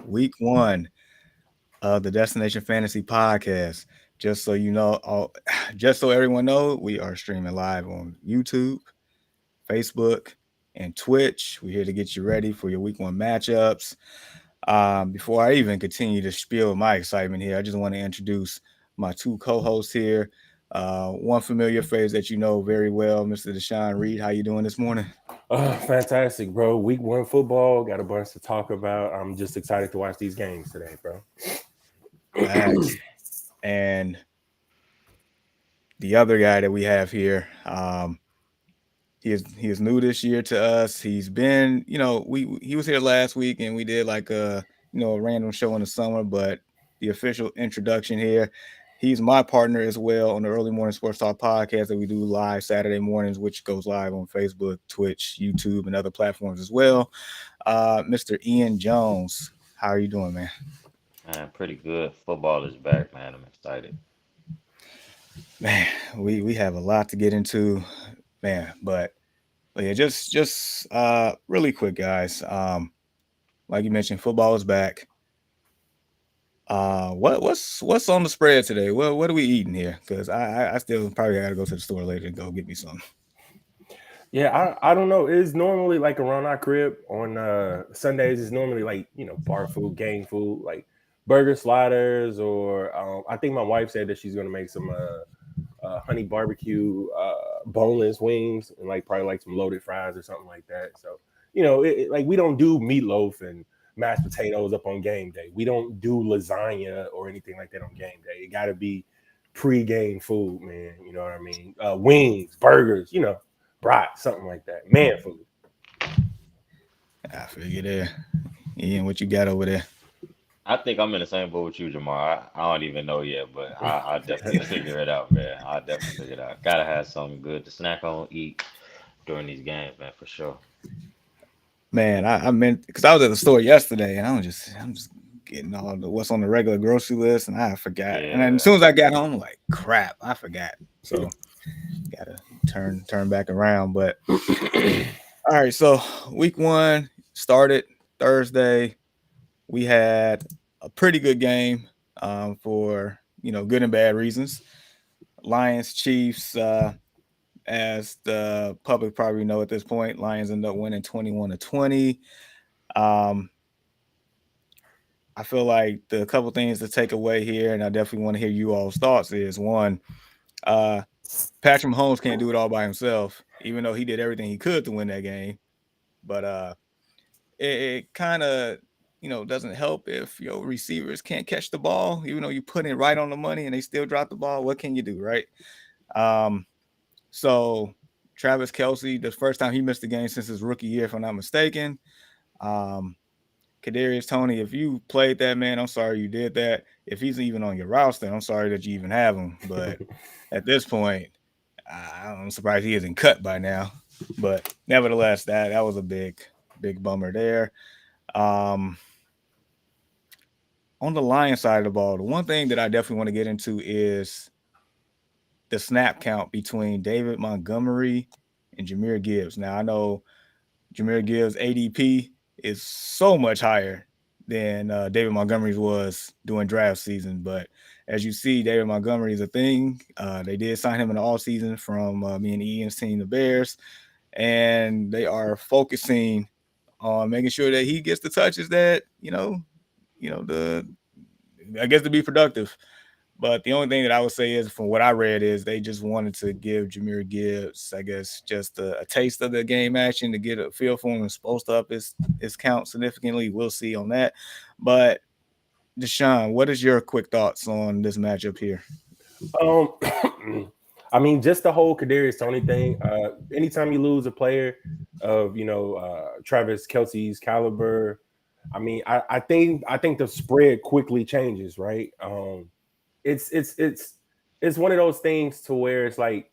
week one of the Destination Fantasy Podcast. Just so you know, just so everyone knows, we are streaming live on YouTube, Facebook, and Twitch. We're here to get you ready for your week one matchups. Before I even continue to spill my excitement here, I just want to introduce my two co-hosts here. One familiar face that you know very well, Mr. Deshaun Reed. How you doing this morning? Fantastic, bro. Week one football, got a bunch to talk about. I'm just excited to watch these games today, bro. Facts. And the other guy that we have here, he is new this year to us. He's been, he was here last week and we did like a random show in the summer, but the official introduction here. He's my partner as well on the Early Morning Sports Talk podcast that we do live Saturday mornings, which goes live on Facebook, Twitch, YouTube, and other platforms as well. Mr. Ian Jones, how are you doing, man? Man, pretty good. Football is back, man. I'm excited. Man, we have a lot to get into, man. But yeah, just really quick, guys. Like you mentioned, football is back. What's on the spread today? What are we eating here? Because I still probably got to go to the store later and go get me some. Yeah, I don't know. It's normally like around our crib on Sundays. It's normally like bar food, gang food, like burger sliders, or I think my wife said that she's gonna make some honey barbecue boneless wings and like probably like some loaded fries or something like that. So like we don't do meatloaf and mashed potatoes up on game day. We don't do lasagna or anything like that on game day. It got to be pre-game food, man. You know what I mean? Wings, burgers, brats, something like that. Man food. I figure there. Ian, what you got over there? I think I'm in the same boat with you, Jamar. I don't even know yet, but I'll definitely figure it out, man. I'll definitely figure it out. Gotta have something good to snack on, eat during these games, man, for sure. Man, I meant because I was at the store yesterday and I'm just getting all the what's on the regular grocery list and I forgot. And then as Yeah. soon as I got home, I'm like crap, I forgot. So gotta turn back around. But all right, so week one started Thursday. We had a pretty good game for good and bad reasons. Lions Chiefs, as the public probably know at this point, Lions end up winning 21-20. Um, I feel like the couple things to take away here, and I definitely want to hear you all's thoughts. Is one, uh, Patrick Mahomes can't do it all by himself, even though he did everything he could to win that game. But it kind of doesn't help if your receivers can't catch the ball, even though you put it right on the money and they still drop the ball. What can you do, right? Um, so Travis Kelsey, the first time he missed the game since his rookie year, if I'm not mistaken. Um, Kadarius Tony, if you played that man, I'm sorry you did that. If he's even on your roster, I'm sorry that you even have him. But at this point, I'm surprised he isn't cut by now. But nevertheless, that was a big bummer there. Um, on the Lion side of the ball, the one thing that I definitely want to get into is the snap count between David Montgomery and Jameer Gibbs. Now I know Jameer Gibbs' ADP is so much higher than David Montgomery's was during draft season, but as you see, David Montgomery is a thing. They did sign him in the all season from me and Ian's team, the Bears, and they are focusing on making sure that he gets the touches that the I guess to be productive. But the only thing that I would say is, from what I read, is they just wanted to give Jameer Gibbs, I guess, just a taste of the game action to get a feel for him. It's supposed to up his count significantly. We'll see on that. But Deshaun, what is your quick thoughts on this matchup here? um, I mean, just the whole Kadarius Tony thing. Anytime you lose a player of Travis Kelsey's caliber, I mean, I think the spread quickly changes, right? It's one of those things to where it's like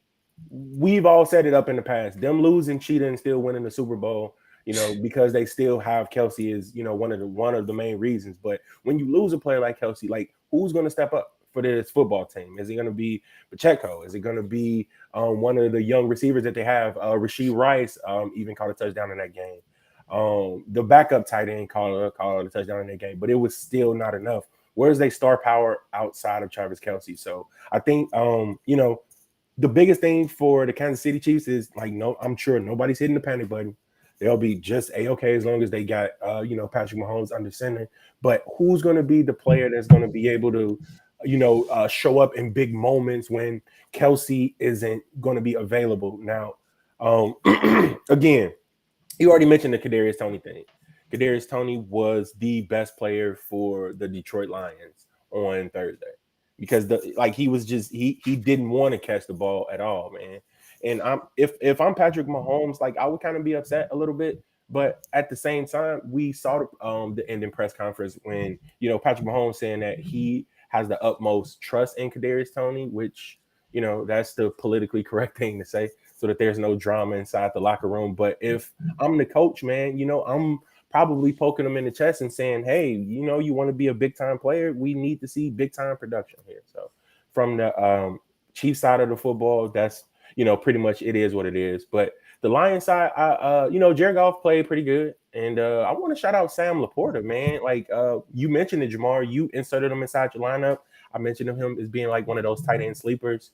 we've all set it up in the past. Them losing, cheating, and still winning the Super Bowl, because they still have Kelsey is one of the main reasons. But when you lose a player like Kelsey, like who's going to step up for this football team? Is it going to be Pacheco? Is it going to be one of the young receivers that they have? Rasheed Rice even caught a touchdown in that game. The backup tight end called a touchdown in that game, but it was still not enough. Where's their star power outside of Travis Kelce? So I think the biggest thing for the Kansas City Chiefs is no, I'm sure nobody's hitting the panic button. They'll be just a-okay as long as they got Patrick Mahomes under center. But who's going to be the player that's going to be able to show up in big moments when Kelce isn't going to be available? Now, again, you already mentioned the Kadarius Toney thing. Kadarius Toney was the best player for the Detroit Lions on Thursday because he didn't want to catch the ball at all, man. And if I'm Patrick Mahomes, I would kind of be upset a little bit. But at the same time, we saw the ending press conference when Patrick Mahomes saying that he has the utmost trust in Kadarius Toney, which that's the politically correct thing to say, so that there's no drama inside the locker room. But if I'm the coach, man, I'm probably poking them in the chest and saying, hey, you want to be a big time player, we need to see big time production here. So from the Chiefs side of the football, that's pretty much it is what it is. But the Lions side, Jared Goff played pretty good. And I want to shout out Sam Laporta, man. You mentioned it, Jamar. You inserted him inside your lineup. I mentioned him as being one of those tight end sleepers.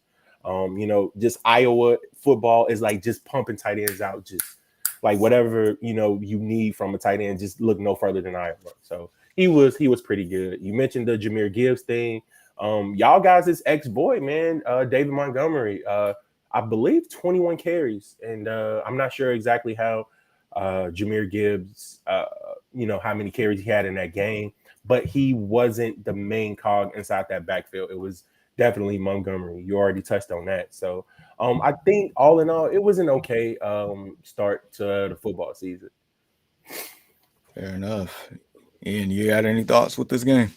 Just Iowa football is just pumping tight ends out, just whatever you need from a tight end, just look no further than Iowa. So he was pretty good. You mentioned the Jahmyr Gibbs thing. Y'all guys, his ex-boy, man, David Montgomery, I believe 21 carries, and I'm not sure exactly how Jahmyr Gibbs, how many carries he had in that game, but he wasn't the main cog inside that backfield. It was definitely Montgomery. You already touched on that. So I think all in all, it was an okay start to the football season. Fair enough. Ian, you got any thoughts with this game?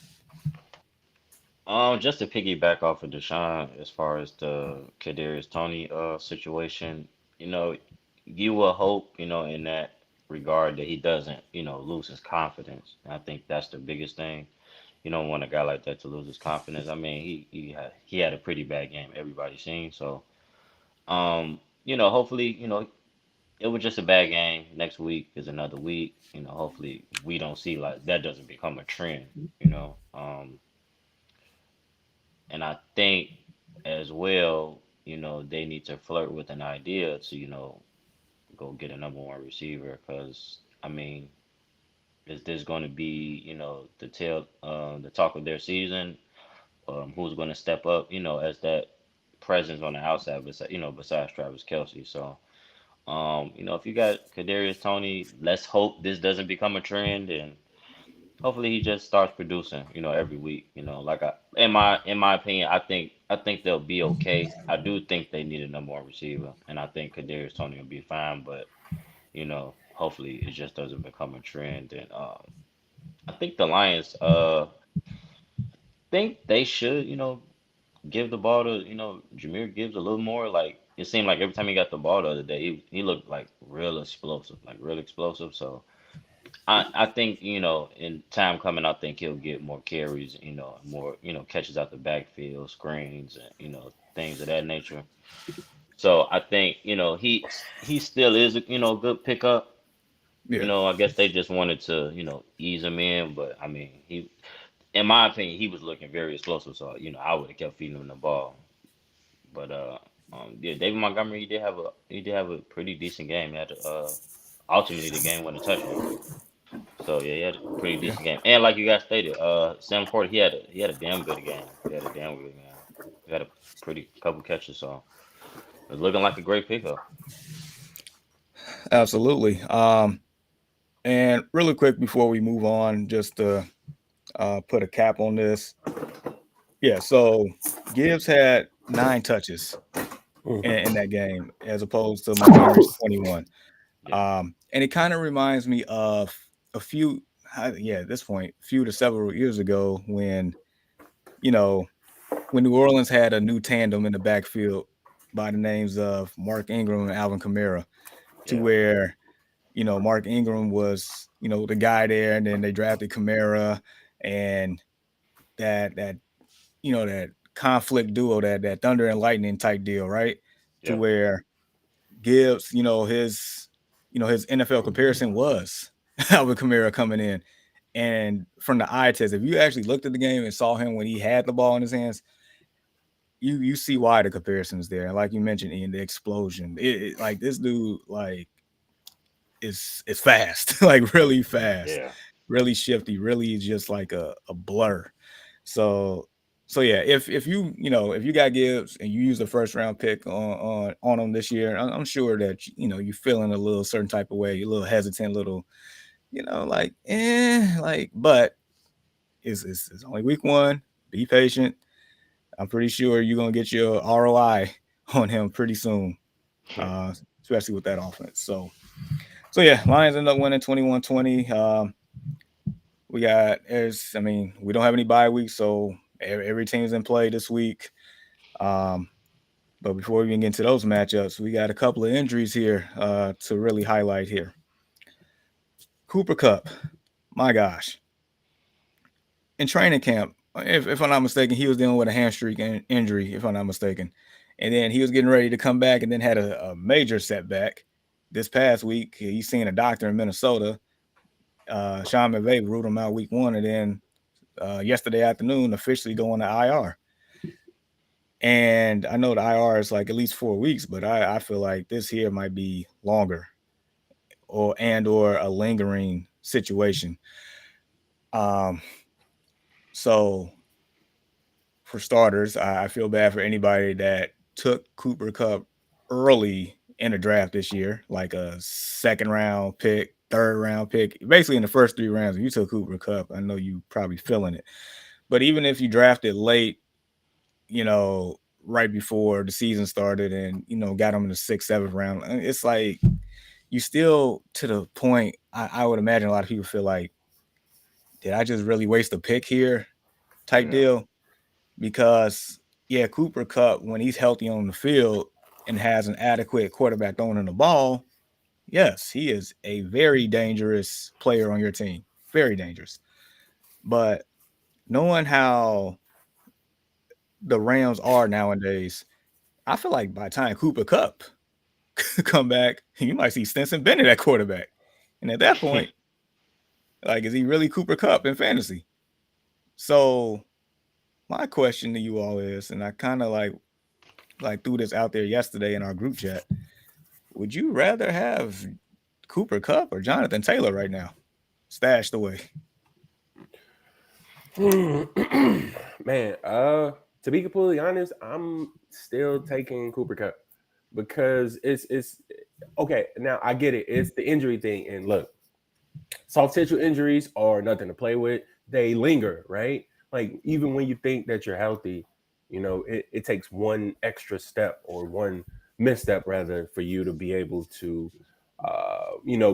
Just to piggyback off of Deshaun, as far as the Kadarius Toney situation, you will hope, in that regard that he doesn't, lose his confidence. I think that's the biggest thing. You don't want a guy like that to lose his confidence. I mean, he had a pretty bad game. Everybody's seen. So, hopefully, it was just a bad game. Next week is another week. Hopefully we don't see that doesn't become a trend. And I think as well, they need to flirt with an idea to, go get a number one receiver. Because I mean, is this going to be, the talk of their season? Who's going to step up, as that presence on the outside, besides Travis Kelce? So, if you got Kadarius Toney, let's hope this doesn't become a trend, and hopefully he just starts producing, every week. In my opinion, I think they'll be okay. I do think they need a number one receiver, and I think Kadarius Toney will be fine, but hopefully it just doesn't become a trend. And I think the Lions think they should, give the ball to, Jahmyr Gibbs a little more. Like it seemed like every time he got the ball the other day, he looked like real explosive, like real explosive. So I think, in time coming, I think he'll get more carries, more, catches out the backfield, screens, and, things of that nature. So I think, he still is a, good pickup. Yeah. I guess they just wanted to, ease him in, but I mean, in my opinion, he was looking very explosive. So, I would have kept feeding him the ball. But yeah, David Montgomery, he did have a pretty decent game. He had ultimately the game winning touchdown. So yeah, he had a pretty Yeah. decent game. And like you guys stated, Sam Porter, he had a damn good game. He had a damn good game. He had a pretty couple catches, so it's looking like a great pickup. Absolutely. And really quick before we move on, just to put a cap on this. Yeah, so Gibbs had 9 touches in that game as opposed to Montgomery's 21. Yeah. And it kind of reminds me of a few, at this point, few to several years ago when, when New Orleans had a new tandem in the backfield by the names of Mark Ingram and Alvin Kamara, to Yeah. where, Mark Ingram was, the guy there, and then they drafted Kamara, and that conflict duo, that thunder and lightning type deal, right? To Yeah. where Gibbs, his his NFL comparison was Alvin Kamara coming in. And from the eye test, if you actually looked at the game and saw him when he had the ball in his hands, you see why the comparison is there. And like you mentioned, Ian, the explosion. Like this dude, like is fast, like really fast, Yeah. really shifty, really just like a blur. So yeah, if if you got Gibbs and you use a first round pick on him this year, I'm sure that you feeling a little certain type of way, a little hesitant, little like like, but it's only week one. Be patient. I'm pretty sure you're gonna get your ROI on him pretty soon, especially with that offense. So yeah, Lions end up winning 21-20. We got we don't have any bye weeks, so every team's in play this week. But before we even get into those matchups, we got a couple of injuries here to really highlight here. Cooper Kupp, my gosh. In training camp, if I'm not mistaken, he was dealing with a hamstring injury, if I'm not mistaken. And then he was getting ready to come back and then had a major setback. This past week, he's seen a doctor in Minnesota. Sean McVay ruled him out week one, and then yesterday afternoon officially going to IR. And I know the IR is like at least 4 weeks, but I feel like this here might be longer or a lingering situation. So for starters, I feel bad for anybody that took Cooper Kupp early in the draft this year, like a second round pick, third round pick, basically in the first 3 rounds. If you took Cooper Kupp, I know you probably feeling it. But even if you drafted late, right before the season started and, got him in the 6th, 7th round, it's like you still to the point, I would imagine a lot of people feel like, did I just really waste a pick here type deal? Because, yeah, Cooper Kupp, when he's healthy on the field and has an adequate quarterback throwing in the ball, yes, he is a very dangerous player on your team. Very dangerous. But knowing how the Rams are nowadays, I feel like by the time Cooper Kupp come back, you might see Stetson Bennett at quarterback. And at that point, like, is he really Cooper Kupp in fantasy? So my question to you all is, and I kind of like threw this out there yesterday in our group chat, would you rather have Cooper Kupp or Jonathan Taylor right now, stashed away? Man, to be completely honest, I'm still taking Cooper Kupp because it's okay. Now I get it. It's the injury thing, and look, soft tissue injuries are nothing to play with. They linger, right? Like even when you think that you're healthy, it takes one extra step or one misstep rather for you to be able to,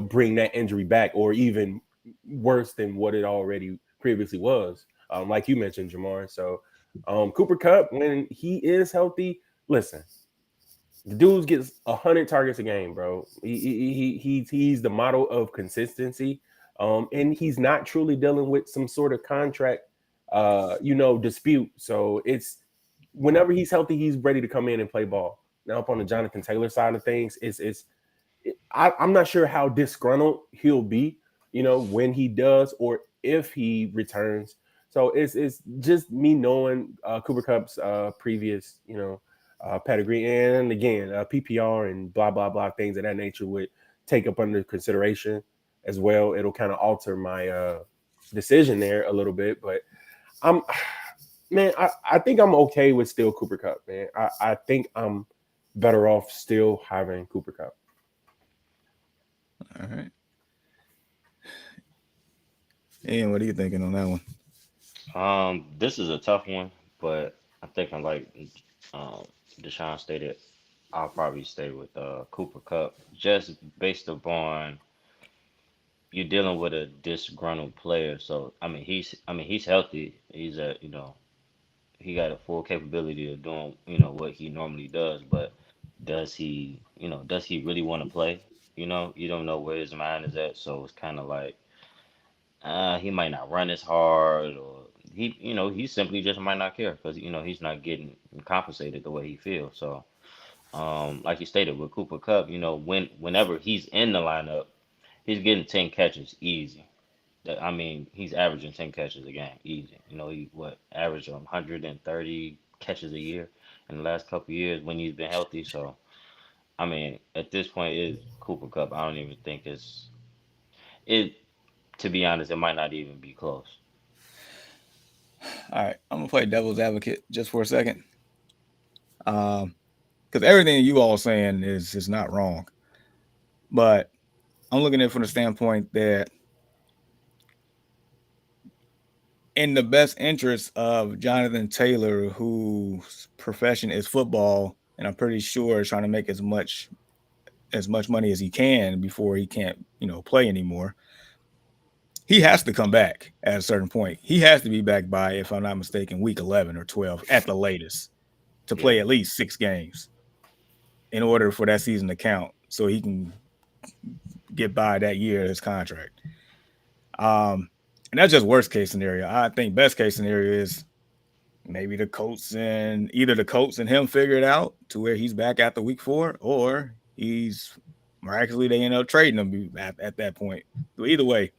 bring that injury back or even worse than what it already previously was. Like you mentioned, Jamar. So Cooper Kupp, when he is healthy, listen, the dude gets 100 targets a game, bro. He's the model of consistency, and he's not truly dealing with some sort of contract, dispute. So it's whenever he's healthy, he's ready to come in and play ball. Now, up on the Jonathan Taylor side of things, I'm not sure how disgruntled he'll be, when he does or if he returns. So it's just me knowing Cooper Kupp's previous, pedigree, and again, PPR and blah blah blah things of that nature would take up under consideration as well. It'll kind of alter my decision there a little bit, but I'm man, I think I'm okay with still Cooper Kupp, man. I think I'm better off still having Cooper Kupp. All right. Ian, what are you thinking on that one? This is a tough one, but I think I'm like um Deshaun stated, I'll probably stay with Cooper Cup just based upon you dealing with a disgruntled player. So I mean he's healthy. He's a he got a full capability of doing what he normally does, but does he really want to play? You don't know where his mind is at, so it's kind of like he might not run as hard, or he simply just might not care because he's not getting compensated the way he feels. So Like you stated with Cooper Cup, whenever he's in the lineup, he's getting 10 catches easy. I mean, he's averaging 10 catches a game easy. He averaged 130 catches a year in the last couple of years when he's been healthy. So, I mean, at this point, is Cooper Cup. I don't even think it. To be honest, it might not even be close. All right, I'm gonna play devil's advocate just for a second, because everything you all saying is not wrong, but I'm looking at it from the standpoint that in the best interest of Jonathan Taylor, whose profession is football, and I'm pretty sure is trying to make as much money as he can before he can't, play anymore. He has to come back at a certain point. He has to be back by, if I'm not mistaken, week 11 or 12 at the latest to Yeah, play at least 6 games in order for that season to count so he can get by that year of his contract. And that's just worst case scenario. I think best case scenario is maybe either the Colts and him figure it out to where he's back after week 4, or he's miraculously they end up trading him at that point. So either way,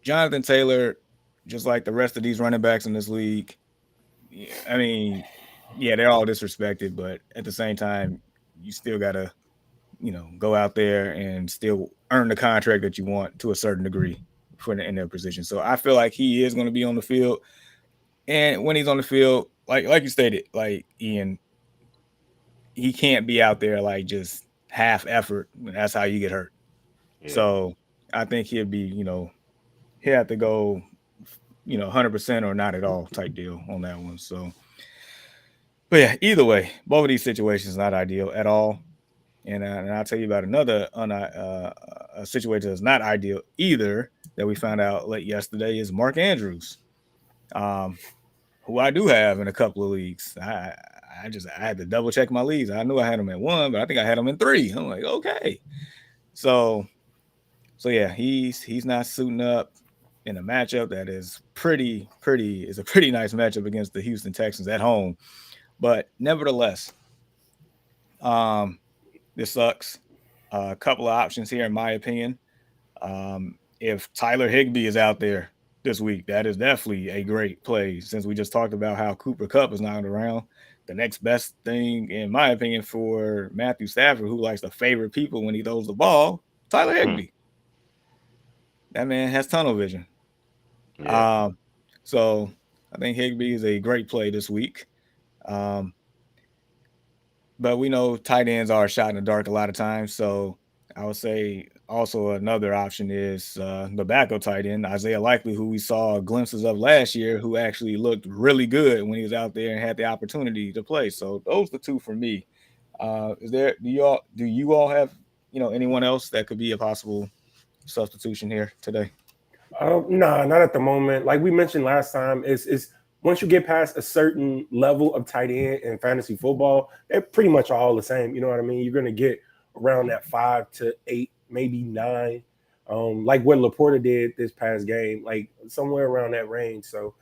Jonathan Taylor, just like the rest of these running backs in this league, I mean, yeah, they're all disrespected, but at the same time, you still gotta, go out there and still earn the contract that you want to a certain degree in their position. So I feel like he is going to be on the field, and when he's on the field, like you stated, like Ian, he can't be out there like just half effort. That's how you get hurt. yeah. So I think he'll have to go, 100% or not at all type deal on that one. So, but yeah, either way, both of these situations not ideal at all. And I'll tell you about another a situation that's not ideal either that we found out late yesterday is Mark Andrews, um, who I do have in a couple of leagues. I had to double check my leagues. I knew I had him in one, but I think I had him in 3. I'm like, okay, so yeah, he's not suiting up in a matchup that is is a pretty nice matchup against the Houston Texans at home. But nevertheless, um, this sucks. A couple of options here, in my opinion. If Tyler Higbee is out there this week, that is definitely a great play. Since we just talked about how Cooper Kupp is not around, the next best thing, in my opinion, for Matthew Stafford, who likes to favor people when he throws the ball, Tyler Hmm. Higbee. That man has tunnel vision. Yeah. Um, so I think Higbee is a great play this week. Um, but we know tight ends are shot in the dark a lot of times. So I would say also another option is the backup tight end, Isaiah Likely, who we saw glimpses of last year, who actually looked really good when he was out there and had the opportunity to play. So those are the two for me. Do you all have anyone else that could be a possible substitution here today? Nah, not at the moment. Like we mentioned last time, is once you get past a certain level of tight end in fantasy football, they're pretty much all the same. You know what I mean? You're gonna get around that 5 to 8, maybe 9, like what Laporta did this past game, like somewhere around that range. So,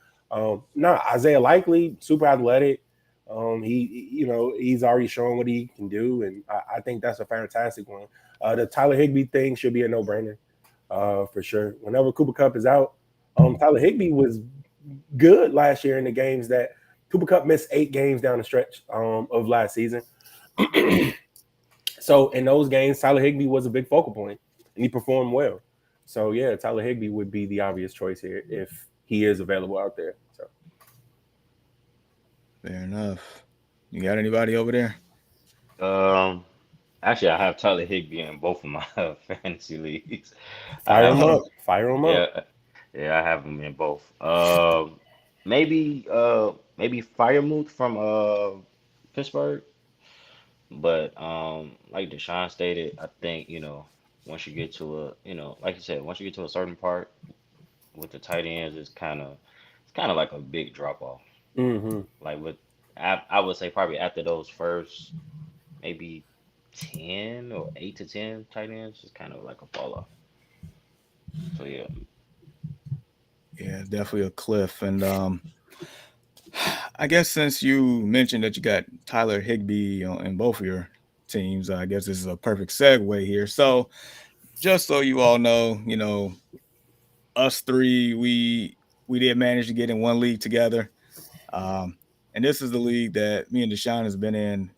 nah, Isaiah Likely, super athletic. He's already shown what he can do, and I think that's a fantastic one. The Tyler Higbee thing should be a no-brainer for sure. Whenever Cooper Kupp is out, Tyler Higbee was good last year in the games that Cooper Kupp missed 8 games down the stretch of last season. So in those games, Tyler Higbee was a big focal point, and he performed well. So yeah, Tyler Higbee would be the obvious choice here if he is available out there. So Fair enough. You got anybody over there? Um, Actually, I have Tyler Higbee in both of my fantasy leagues. I fire have him him. up, fire him up. Yeah, yeah, I have him in both. Maybe Firemouth from Pittsburgh, but like Deshaun stated, I think once you get to like you said, once you get to a certain part with the tight ends, it's kind of like a big drop off. Mm-hmm. Like I would say probably after those first maybe 10 or 8 to 10 tight ends, it's kind of like a fall off. So yeah. Yeah, definitely a cliff. And I guess since you mentioned that you got Tyler Higbee in both of your teams, I guess this is a perfect segue here. So, just so you all know, us three, we did manage to get in one league together, and this is the league that me and Deshaun has been in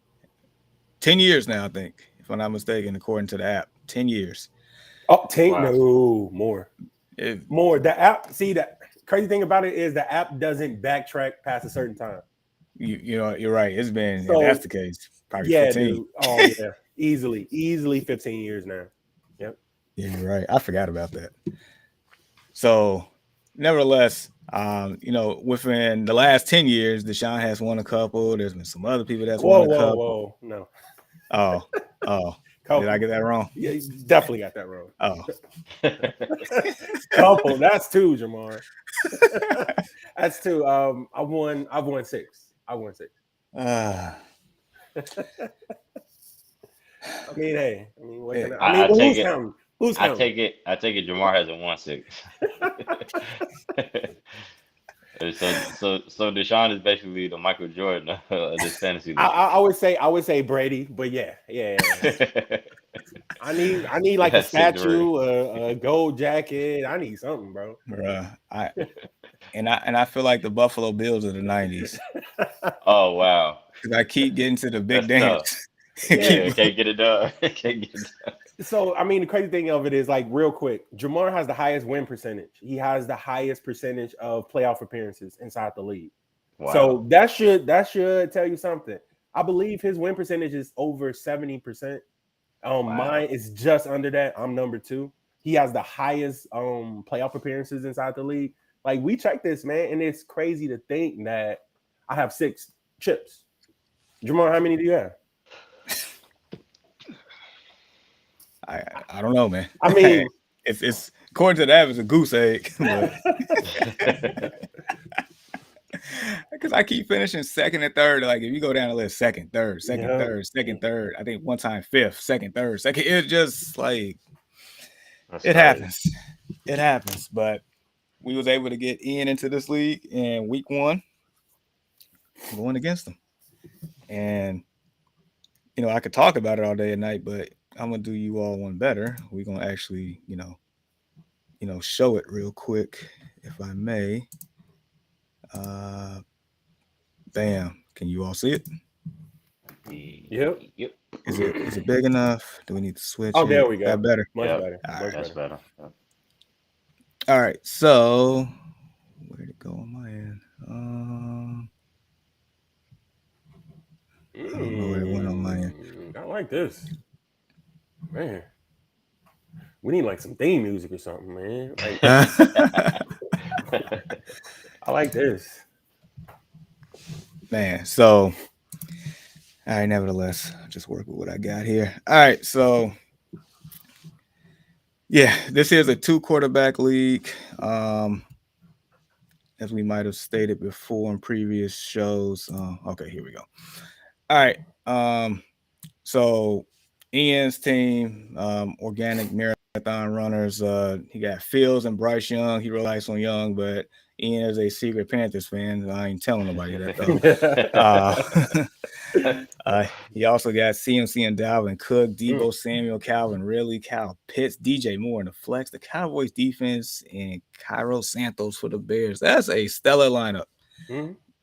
10 years now. I think, if I'm not mistaken, according to the app, 10 years. Oh, Tank, Wow. no more. It, More. The app, see, the crazy thing about it is the app doesn't backtrack past a certain time. you're right. It's been, if So, that's the case, probably yeah, 15. dude. Oh, yeah. Easily 15 years now. Yep. Yeah, you're right. I forgot about that. So, nevertheless, within the last 10 years, Deshaun has won a couple. There's been some other people that's won a couple. No. Oh, Couple. did I get that wrong? Yeah, you definitely got that wrong. Oh, Couple. That's two, Jamar. That's two. I've won six. I won six. uh, I mean, hey. What Yeah. can I well, take who's it- counting? Who's I counting? take it. Jamar hasn't won 6. So Deshaun is basically the Michael Jordan of this fantasy league. I would say Brady, but yeah. I need like a That's sick, statue, a gold jacket. I need something, bro. bruh, I feel like the Buffalo Bills of the 90s. Oh wow, Because I keep getting to the big That's dance. yeah, can't get it done. Can't get it done. So the crazy thing of it is, like, real quick, Jamar has the highest win percentage. He has the highest percentage of playoff appearances inside the league. Wow. So that should tell you something. I believe his win percentage is over 70%. Mine is just under that. I'm number 2. He has the highest playoff appearances inside the league. Like, we checked this, man, and it's crazy to think that I have 6 chips. Jamar, how many do you have? I don't know, man. I mean, it's according to that, it's a goose egg. Because I keep finishing second and third. Like, if you go down the list, second, third, third. I think one time fifth, second, third, second. It's just like it happens. It happens. But we was able to get Ian into this league in week 1, going against him. And I could talk about it all day and night, but I'm gonna do you all one better. We're gonna actually, show it real quick, if I may. Bam. Can you all see it? Yep. Is it big enough? Do we need to switch? Oh, there we go. That better. Much Yep. better. All Much That's better. better. All right. So where'd it go on my end? I don't know where it went on my end. I like this. Man. We need like some theme music or something, man. Like, I like this. Man, so all right, nevertheless, I'll just work with what I got here. All right, so yeah, this is a 2-quarterback league. As we might have stated before in previous shows. Okay, here we go. All right. So Ian's team, organic marathon runners, he got Fields and Bryce Young. He relies on Young, but Ian is a secret Panthers fan. I ain't telling nobody that though. He also got CMC and Dalvin Cook, Debo Samuel, Calvin Ridley, Kyle Pitts, DJ Moore in the flex, the Cowboys defense, and Cairo Santos for the Bears. That's a stellar lineup.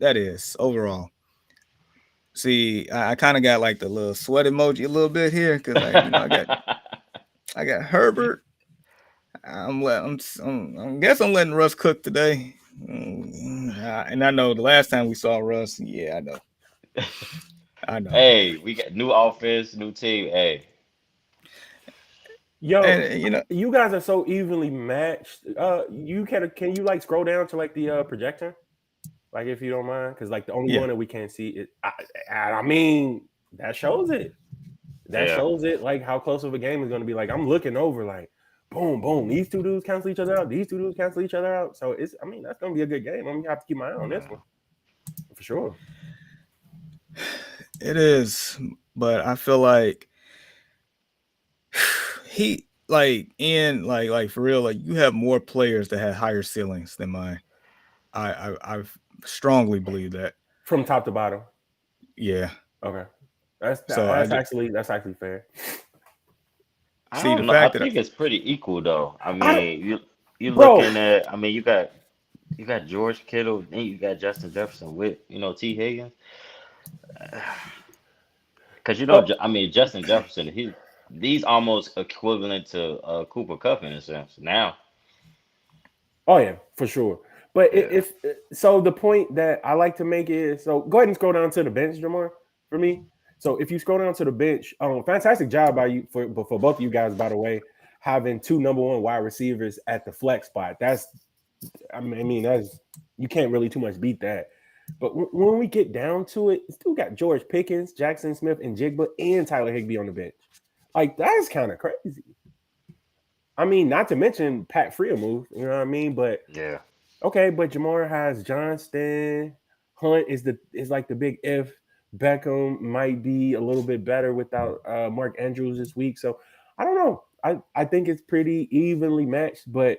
That is overall. See, I kind of got like the little sweat emoji a little bit here because I got Herbert. I guess I'm letting Russ cook today. And I know the last time we saw Russ, yeah, I know. Hey, we got new offense, new team. Hey, Yo, and, you guys are so evenly matched. Can you like scroll down to like the projector, like, if you don't mind, because like the only one that we can't see is. I mean, that shows it. That shows it, like, how close of a game is going to be. Like, I'm looking over, like, boom, boom. These two dudes cancel each other out. These two dudes cancel each other out. So that's going to be a good game. I'm gonna have to keep my eye on this one for sure. It is, but I feel like he Ian for real, like, you have more players that have higher ceilings than mine. I strongly believe that. From top to bottom. Yeah. Okay. That's So that's actually fair. I see the don't know. I fact that think it's pretty equal though. I I don't, mean, you bro. looking at. I mean, you got George Kittle, then you got Justin Jefferson with T Higgins. Because But I mean, Justin Jefferson, these almost equivalent to Cooper Kupp in a sense. Now, oh yeah, for sure. But yeah, if so, the point that I like to make is so go ahead and scroll down to the bench, Jamar, for me. So if you scroll down to the bench, fantastic job by you for both of you guys, by the way, having two number one wide receivers at the flex spot. That's I mean that's you can't really too much beat that. But when we get down to it, still got George Pickens, Jackson Smith, and Jigba, and Tyler Higbee on the bench. Like that's kind of crazy. I mean, not to mention Pat Freiermuth, you know what I mean? But yeah, okay, but Jamar has Johnston. Hunt is like the big if. Beckham might be a little bit better without Mark Andrews this week. So I don't know. I think it's pretty evenly matched, but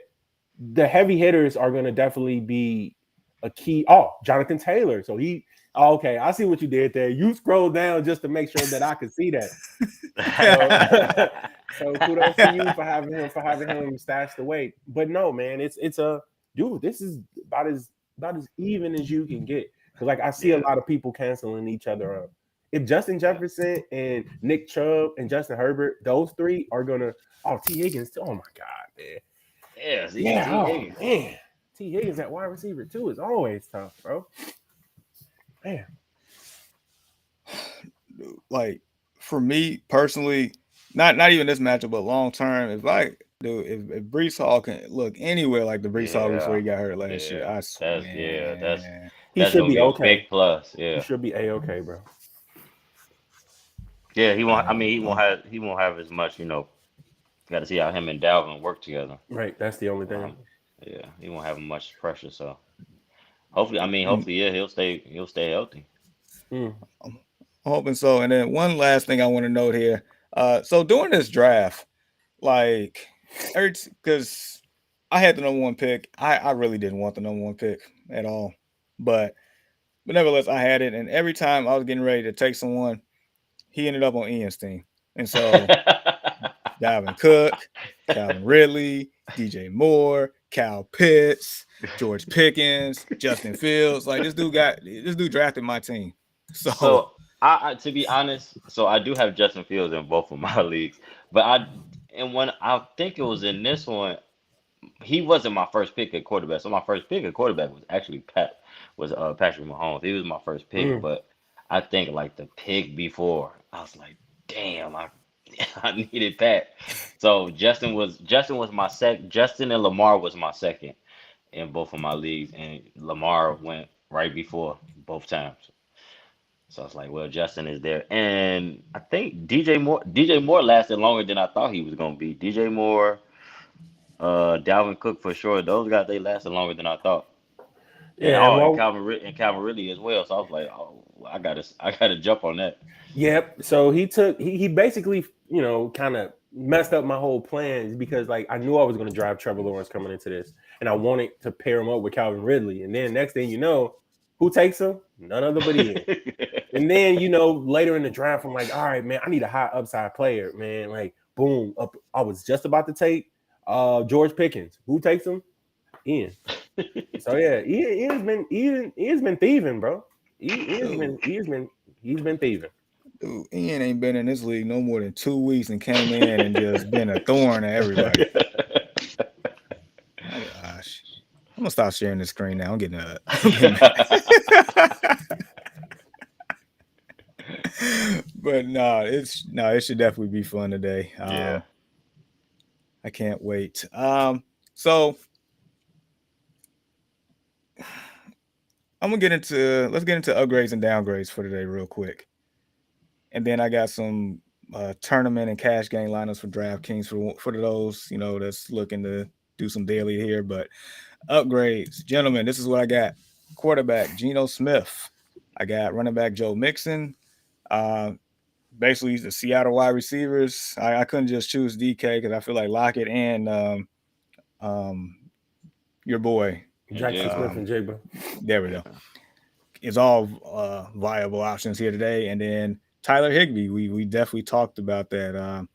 the heavy hitters are going to definitely be a key. Oh, Jonathan Taylor. So okay, I see what you did there. You scrolled down just to make sure that I could see that. So, so kudos to you for having him stashed away. But no, man, it's a dude. This is about as even as you can get. Because like I see a yeah, lot of people canceling each other out. If Justin yeah. Jefferson and Nick Chubb and Justin Herbert, those three are gonna. Oh, T Higgins. Oh my God, man. Yeah, see, Yeah. T Oh Higgins. man. T Higgins at wide receiver too is always tough, bro. Man. like for me personally, not even this matchup, but long term, if like dude, if Brees Hall can look anywhere like the Brees Hall before Yeah, he got hurt last year, yeah. I That's man. He that's should gonna be be a okay. big plus. He Yeah, should be a-okay, bro. yeah. He won't. I Um, mean, um, he won't have as much. Got to see how him and Dalvin work together. Right. That's the only thing. Um, yeah, he won't have much pressure. So hopefully, I mean, and hopefully, yeah, he'll stay healthy. Mm. I'm hoping so. And then one last thing I want to note here. So during this draft, like because I had the number one pick. I really didn't want the number one pick at all. But nevertheless, I had it. And every time I was getting ready to take someone, he ended up on Ian's team. And so Dalvin Cook, Calvin Ridley, DJ Moore, Cal Pitts, George Pickens, Justin Fields. Like this dude drafted my team. So So to be honest, so I do have Justin Fields in both of my leagues, but and when I think it was in this one, he wasn't my first pick at quarterback. So my first pick at quarterback was actually Patrick Mahomes. He was my first pick, Mm. but I think like the pick before, I was like, damn, I needed Pat. So Justin was my Justin and Lamar was my second in both of my leagues, and Lamar went right before both times. So I was like, well, Justin is there. And I think DJ Moore lasted longer than I thought he was gonna be. DJ Moore, Dalvin Cook for sure. Those guys they lasted longer than I thought. And Yeah, and Calvin Ridley as well. So I was like, oh, I gotta jump on that. yep. So he basically, kind of messed up my whole plans because like I knew I was going to drive Trevor Lawrence coming into this, and I wanted to pair him up with Calvin Ridley, and then next thing you know, who takes him? None other but Ian. And then later in the draft, I'm like, all right, man, I need a high upside player, man. Like, boom, up. I was just about to take George Pickens. Who takes him? Ian. So yeah, Ian's been thieving, bro. He's been thieving. dude, Ian ain't been in this league no more than 2 weeks and came in and just been a thorn to everybody. Oh, gosh. I'm gonna stop sharing the screen now. I'm getting but no, it should definitely be fun today. Yeah. I can't wait. So let's get into upgrades and downgrades for today real quick. And then I got some tournament and cash game lineups for DraftKings for those, that's looking to do some daily here. But upgrades, gentlemen, this is what I got. Quarterback, Geno Smith. I got running back Joe Mixon. Basically, the Seattle wide receivers. I couldn't just choose DK because I feel like Lockett and your boy Jackson Smith and Jigba. There we go. is all viable options here today. And then Tyler Higbee, we definitely talked about that.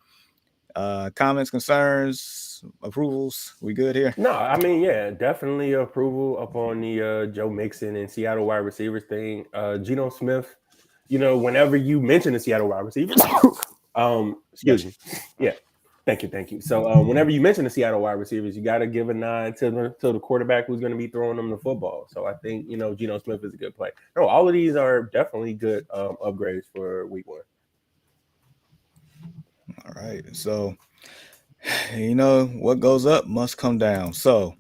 Comments, concerns, approvals, we good here? No, I mean, yeah, definitely approval upon the Joe Mixon and Seattle wide receivers thing. Geno Smith, whenever you mention the Seattle wide receivers, excuse me, yeah, thank you. So whenever you mention the Seattle wide receivers, you got to give a nod to the quarterback who's going to be throwing them the football. So I think Geno Smith is a good play. No, all of these are definitely good upgrades for week 1. All right, so what goes up must come down. So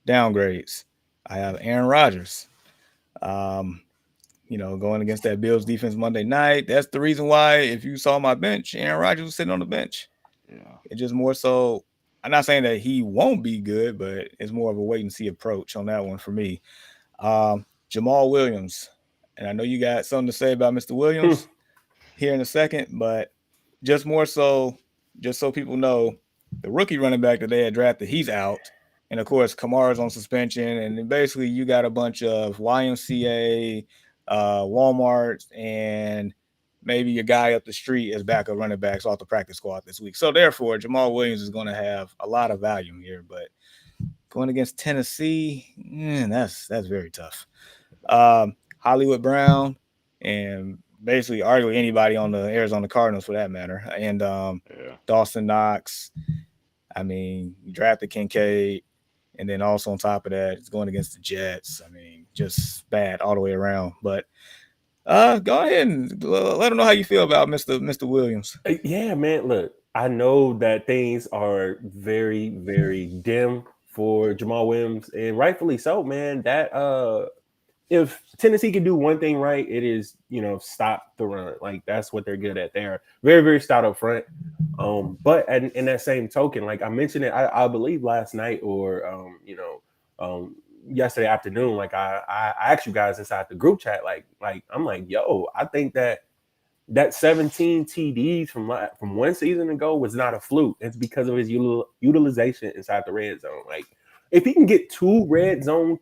downgrades. I have Aaron Rodgers. Going against that Bills defense Monday night. That's the reason why, if you saw my bench, Aaron Rodgers was sitting on the bench. Yeah. It's just more so. I'm not saying that he won't be good, but it's more of a wait and see approach on that one for me. Jamal Williams, and I know you got something to say about Mr. Williams here in a second, but just more so, just so people know, the rookie running back that they had drafted, he's out. And of course, Kamara's on suspension. And then basically you got a bunch of YMCA, Walmart, and maybe your guy up the street as backup running backs off the practice squad this week. So therefore, Jamal Williams is going to have a lot of value here. But going against Tennessee, that's very tough. Hollywood Brown and basically arguably anybody on the Arizona Cardinals for that matter. And Dawson Knox. I mean, you drafted Kincaid. And then also on top of that, it's going against the Jets. I mean, just bad all the way around. But go ahead and let them know how you feel about Mr. Williams. Yeah, man. Look, I know that things are very, very dim for Jamal Williams, and rightfully so, man. That if Tennessee can do one thing right, it is stop the run. Like that's what they're good at. They're very, very stout up front. But in that same token, like I mentioned it, I believe last night or yesterday afternoon, like I asked you guys inside the group chat, like I'm like, yo, I think that 17 TDs from one season ago was not a fluke. It's because of his utilization inside the red zone. Like if he can get 3 red zone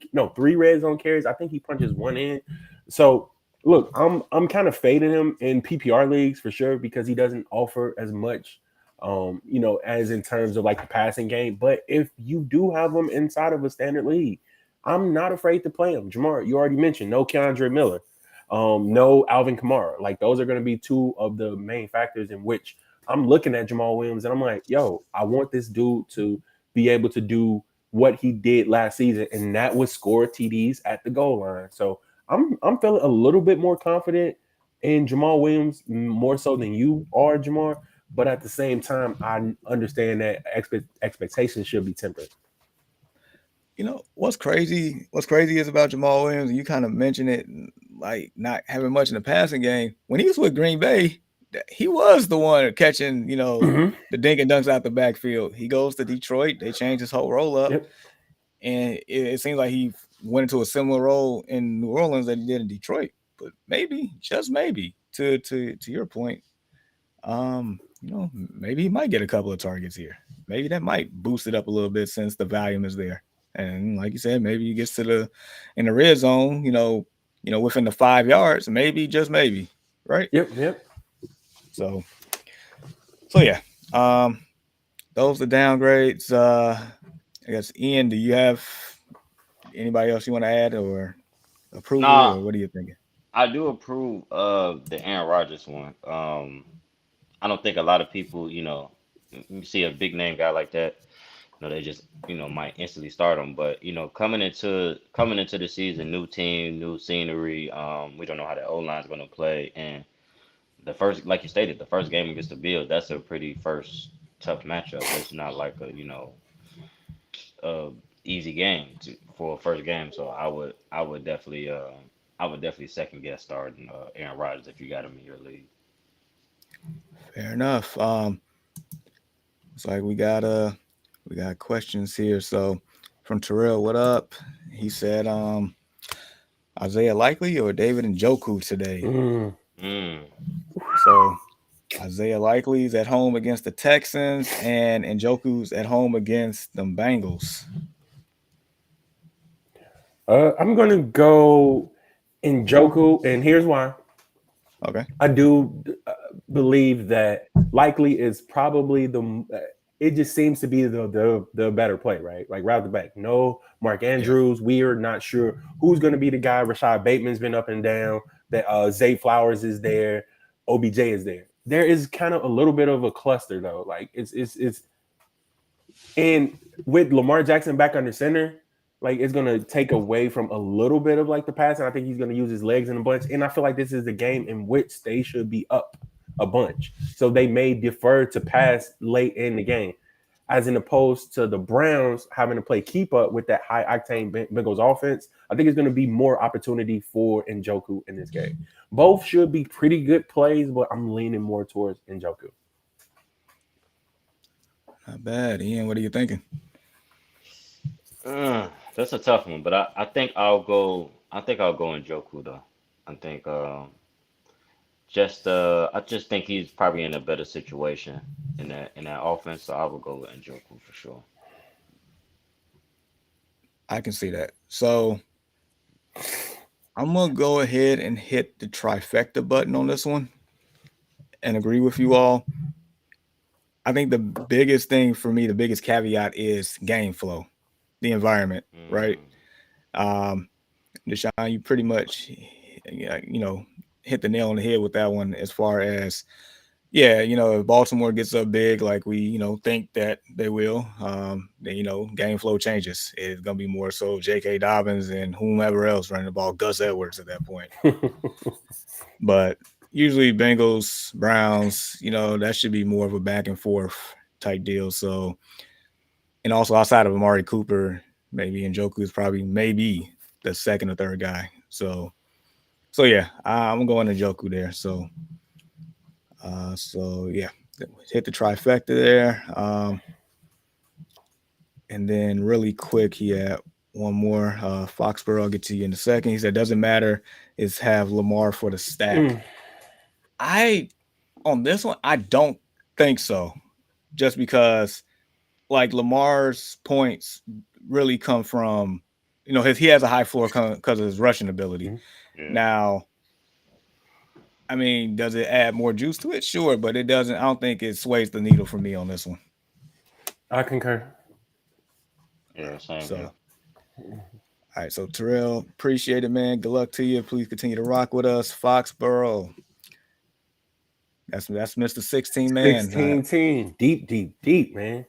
carries, I think he punches one in. So look, I'm kind of fading him in PPR leagues for sure because he doesn't offer as much, as in terms of like the passing game. But if you do have him inside of a standard league, I'm not afraid to play him. Jamar, you already mentioned no Keandre Miller, no Alvin Kamara. Like those are going to be 2 of the main factors in which I'm looking at Jamal Williams and I'm like, yo, I want this dude to be able to do what he did last season, and that was score TDs at the goal line. So I'm feeling a little bit more confident in Jamal Williams, more so than you are, Jamar. But at the same time, I understand that expectations should be tempered. What's crazy is about Jamal Williams, and you kind of mentioned it, like not having much in the passing game. When he was with Green Bay, he was the one catching, the dink and dunks out the backfield. He goes to Detroit, they changed his whole roll up, and it seems like he went into a similar role in New Orleans that he did in Detroit. But maybe, just maybe, to your point, maybe he might get a couple of targets here. Maybe that might boost it up a little bit since the volume is there. And like you said, maybe he gets in the red zone, within the 5 yards, maybe, just maybe, right? Yep. So yeah. Those are the downgrades. I guess Ian, do you have anybody else you want to add or approve or what are you thinking? I do approve of the Aaron Rodgers one. I don't think a lot of people, you see a big name guy like that, they just, might instantly start him. But, coming into the season, new team, new scenery, we don't know how the O-line is going to play. And the first, like you stated, the first game against the Bills, that's a pretty first tough matchup. It's not like a, easy game for a first game. So I would definitely second guess starting Aaron Rodgers if you got him in your league. Fair enough. It's like we got questions here. So from Terrell, what up? He said Isaiah Likely or David Njoku today. So Isaiah Likely's at home against the Texans and Njoku's at home against the Bengals. I'm going to go Njoku, and here's why. Okay. I do believe that likely is probably it just seems to be the better play, right? Like route the back. No Mark Andrews. We are not sure who's going to be the guy. Rashad Bateman's been up and down. That Zay Flowers is there. OBJ is there. There is kind of a little bit of a cluster though. Like it's and with Lamar Jackson back under center, like it's gonna take away from a little bit of like the pass, and I think he's gonna use his legs in a bunch. And I feel like this is the game in which they should be up a bunch, so they may defer to pass late in the game, as in opposed to the Browns having to play keep up with that high octane Bengals offense. I think it's gonna be more opportunity for Njoku in this game. Both should be pretty good plays, but I'm leaning more towards Njoku. Not bad. Ian, what are you thinking? That's a tough one, but I think I'll go. I think I'll go Njoku though. I think I just think he's probably in a better situation in that offense, so I will go with Njoku for sure. I can see that. So I'm gonna go ahead and hit the trifecta button on this one and agree with you all. I think the biggest thing for me, the biggest caveat is game flow, the environment, right? Deshaun, you pretty much, hit the nail on the head with that one as far as, if Baltimore gets up big like we, think that they will, then, game flow changes. It's going to be more so J.K. Dobbins and whomever else running the ball, Gus Edwards at that point. But usually Bengals, Browns, that should be more of a back and forth type deal. So, and also outside of Amari Cooper, maybe Njoku is probably maybe the second or third guy. So yeah, I'm going to Njoku there. So yeah, hit the trifecta there. And then really quick, he had one more. Foxborough, I'll get to you in a second. He said, doesn't matter, is have Lamar for the stack. On this one, I don't think so. Just because like Lamar's points really come from, he has a high floor because of his rushing ability. Yeah. Now, I mean, does it add more juice to it? Sure, but it doesn't. I don't think it sways the needle for me on this one. I concur. Yeah, same. So, all right. So Terrell, appreciate it, man. Good luck to you. Please continue to rock with us. Foxborough. That's Mr. 16 man. 16 team. Deep, man.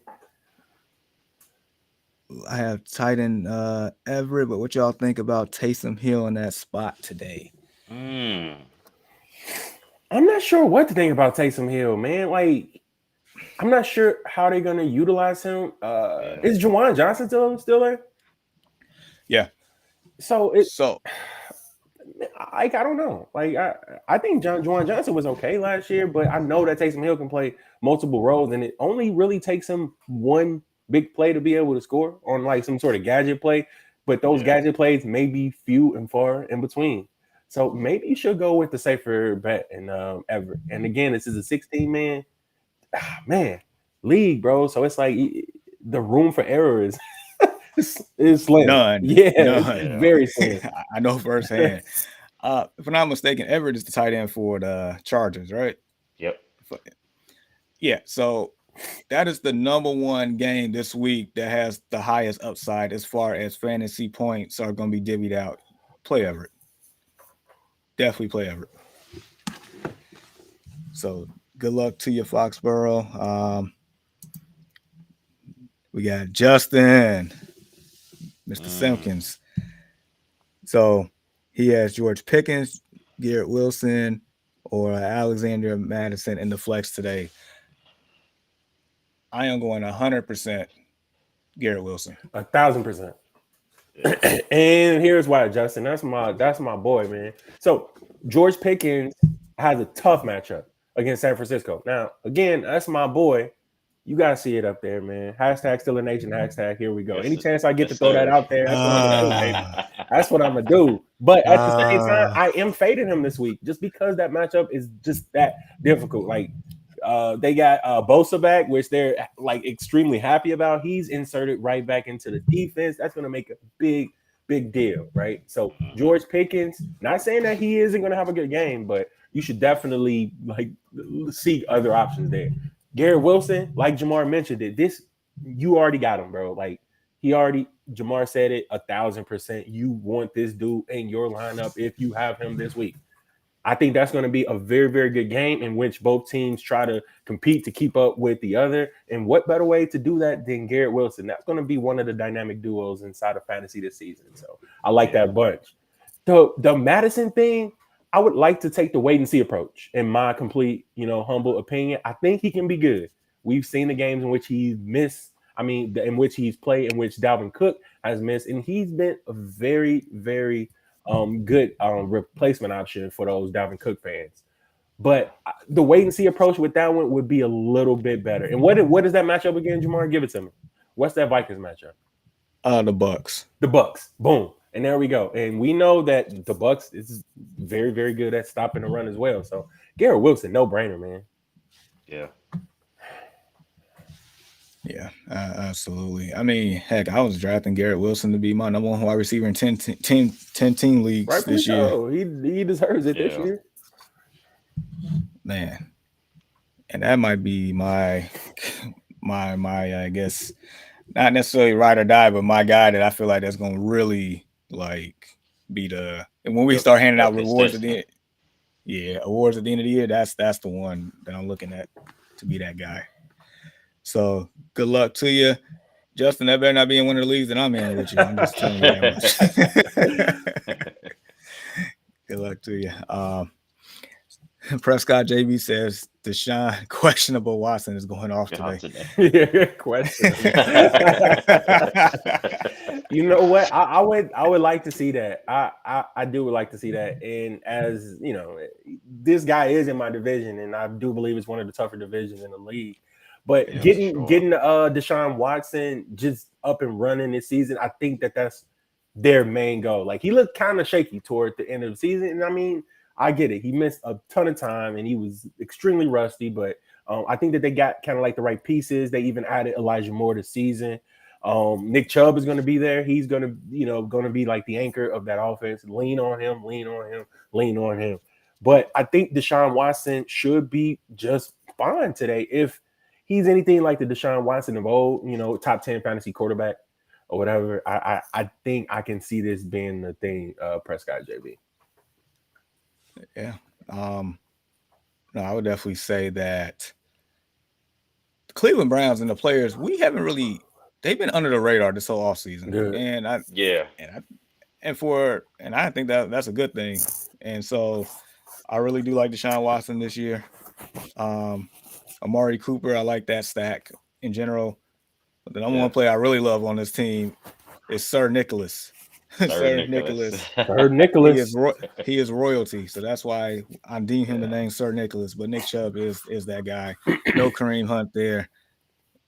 I have tight end Everett, but what y'all think about Taysom Hill in that spot today? I'm not sure what to think about Taysom Hill, man. Like, I'm not sure how they're gonna utilize him. Is Juwan Johnson still there? Yeah. So I don't know. Like I think Juwan Johnson was okay last year, but I know that Taysom Hill can play multiple roles, and it only really takes him one big play to be able to score on like some sort of gadget play. But those gadget plays may be few and far in between. So maybe you should go with the safer bet and Everett. And again, this is a 16-man league, bro. So it's like the room for error is slim. None. Yeah, None. Very slim. I know firsthand. If I'm not mistaken, Everett is the tight end for the Chargers, right? Yep. Yeah. So that is the number one game this week that has the highest upside as far as fantasy points are going to be divvied out. Play Everett. Definitely play Everett. So good luck to you, Foxborough. We got Justin, Mr. Simpkins. So he has George Pickens, Garrett Wilson, or Alexander Madison in the flex today. I am going 100% Garrett Wilson. 1,000%. And here's why, Justin. That's my boy, man. So George Pickens has a tough matchup against San Francisco. Now, again, that's my boy. You gotta see it up there, man. Hashtag Still a Nation. Hashtag here we go. Any chance I get to throw that out there, that's what I'm gonna do, man. That's what I'm gonna do. But at the same time, I am fading him this week just because that matchup is just that difficult. Like they got Bosa back, which they're like extremely happy about. He's inserted right back into the defense. That's gonna make a big big deal, right? So Mhm. George Pickens, not saying that he isn't going to have a good game, but you should definitely like seek other options there. Garrett Wilson, like Jamar mentioned it, this you already got him, bro. Like Jamar said it 1,000%. You want this dude in your lineup if you have him this week. I think that's going to be a very, very good game in which both teams try to compete to keep up with the other. And what better way to do that than Garrett Wilson? That's going to be one of the dynamic duos inside of fantasy this season. So I like that bunch. The Madison thing, I would like to take the wait and see approach. In my complete, humble opinion, I think he can be good. We've seen the games in which he's missed. I mean, in which he's played, in which Dalvin Cook has missed, and he's been a very, very good replacement option for those Dalvin Cook fans. But the wait and see approach with that one would be a little bit better. And what is that matchup again, Jamar? Give it to me. What's that Vikings matchup? The Bucks. The Bucks. Boom. And there we go. And we know that the Bucks is very, very good at stopping the run as well. So Garrett Wilson, no brainer, man. Yeah. Yeah, absolutely. I mean, heck, I was drafting Garrett Wilson to be my number one wide receiver in 10 team leagues Rightfully this year. so. He deserves it this year. Man. And that might be my I guess not necessarily ride or die, but my guy that I feel like that's gonna really like be the, and when we start handing out rewards at the end, awards at the end of the year, that's the one that I'm looking at to be that guy. So good luck to you, Justin. That better not be in one of the leagues that I'm in with you. I'm just telling you that much. Good luck to you. Prescott JB says Deshaun questionable Watson is going off today. Yeah, questionable. You know what? I would like to see that. I do would like to see that. And as you know, this guy is in my division, and I do believe it's one of the tougher divisions in the league. But getting Deshaun Watson just up and running this season, I think that's their main goal. Like he looked kind of shaky toward the end of the season, and I mean, I get it. He missed a ton of time, and he was extremely rusty. But I think that they got kind of like the right pieces. They even added Elijah Moore this season. Nick Chubb is going to be there. He's going to be like the anchor of that offense. Lean on him. But I think Deshaun Watson should be just fine today if he's anything like the Deshaun Watson of old, top 10 fantasy quarterback or whatever. I think I can see this being the thing, Prescott JB. Yeah. No, I would definitely say that the Cleveland Browns and the players, they've been under the radar this whole offseason. Good. And I think that's a good thing. And so I really do like Deshaun Watson this year. Amari Cooper, I like that stack in general. But the number one player I really love on this team is Sir Nicholas. Sir Nicholas. He is royalty, so that's why I deem him the name Sir Nicholas. But Nick Chubb is that guy. No Kareem Hunt there.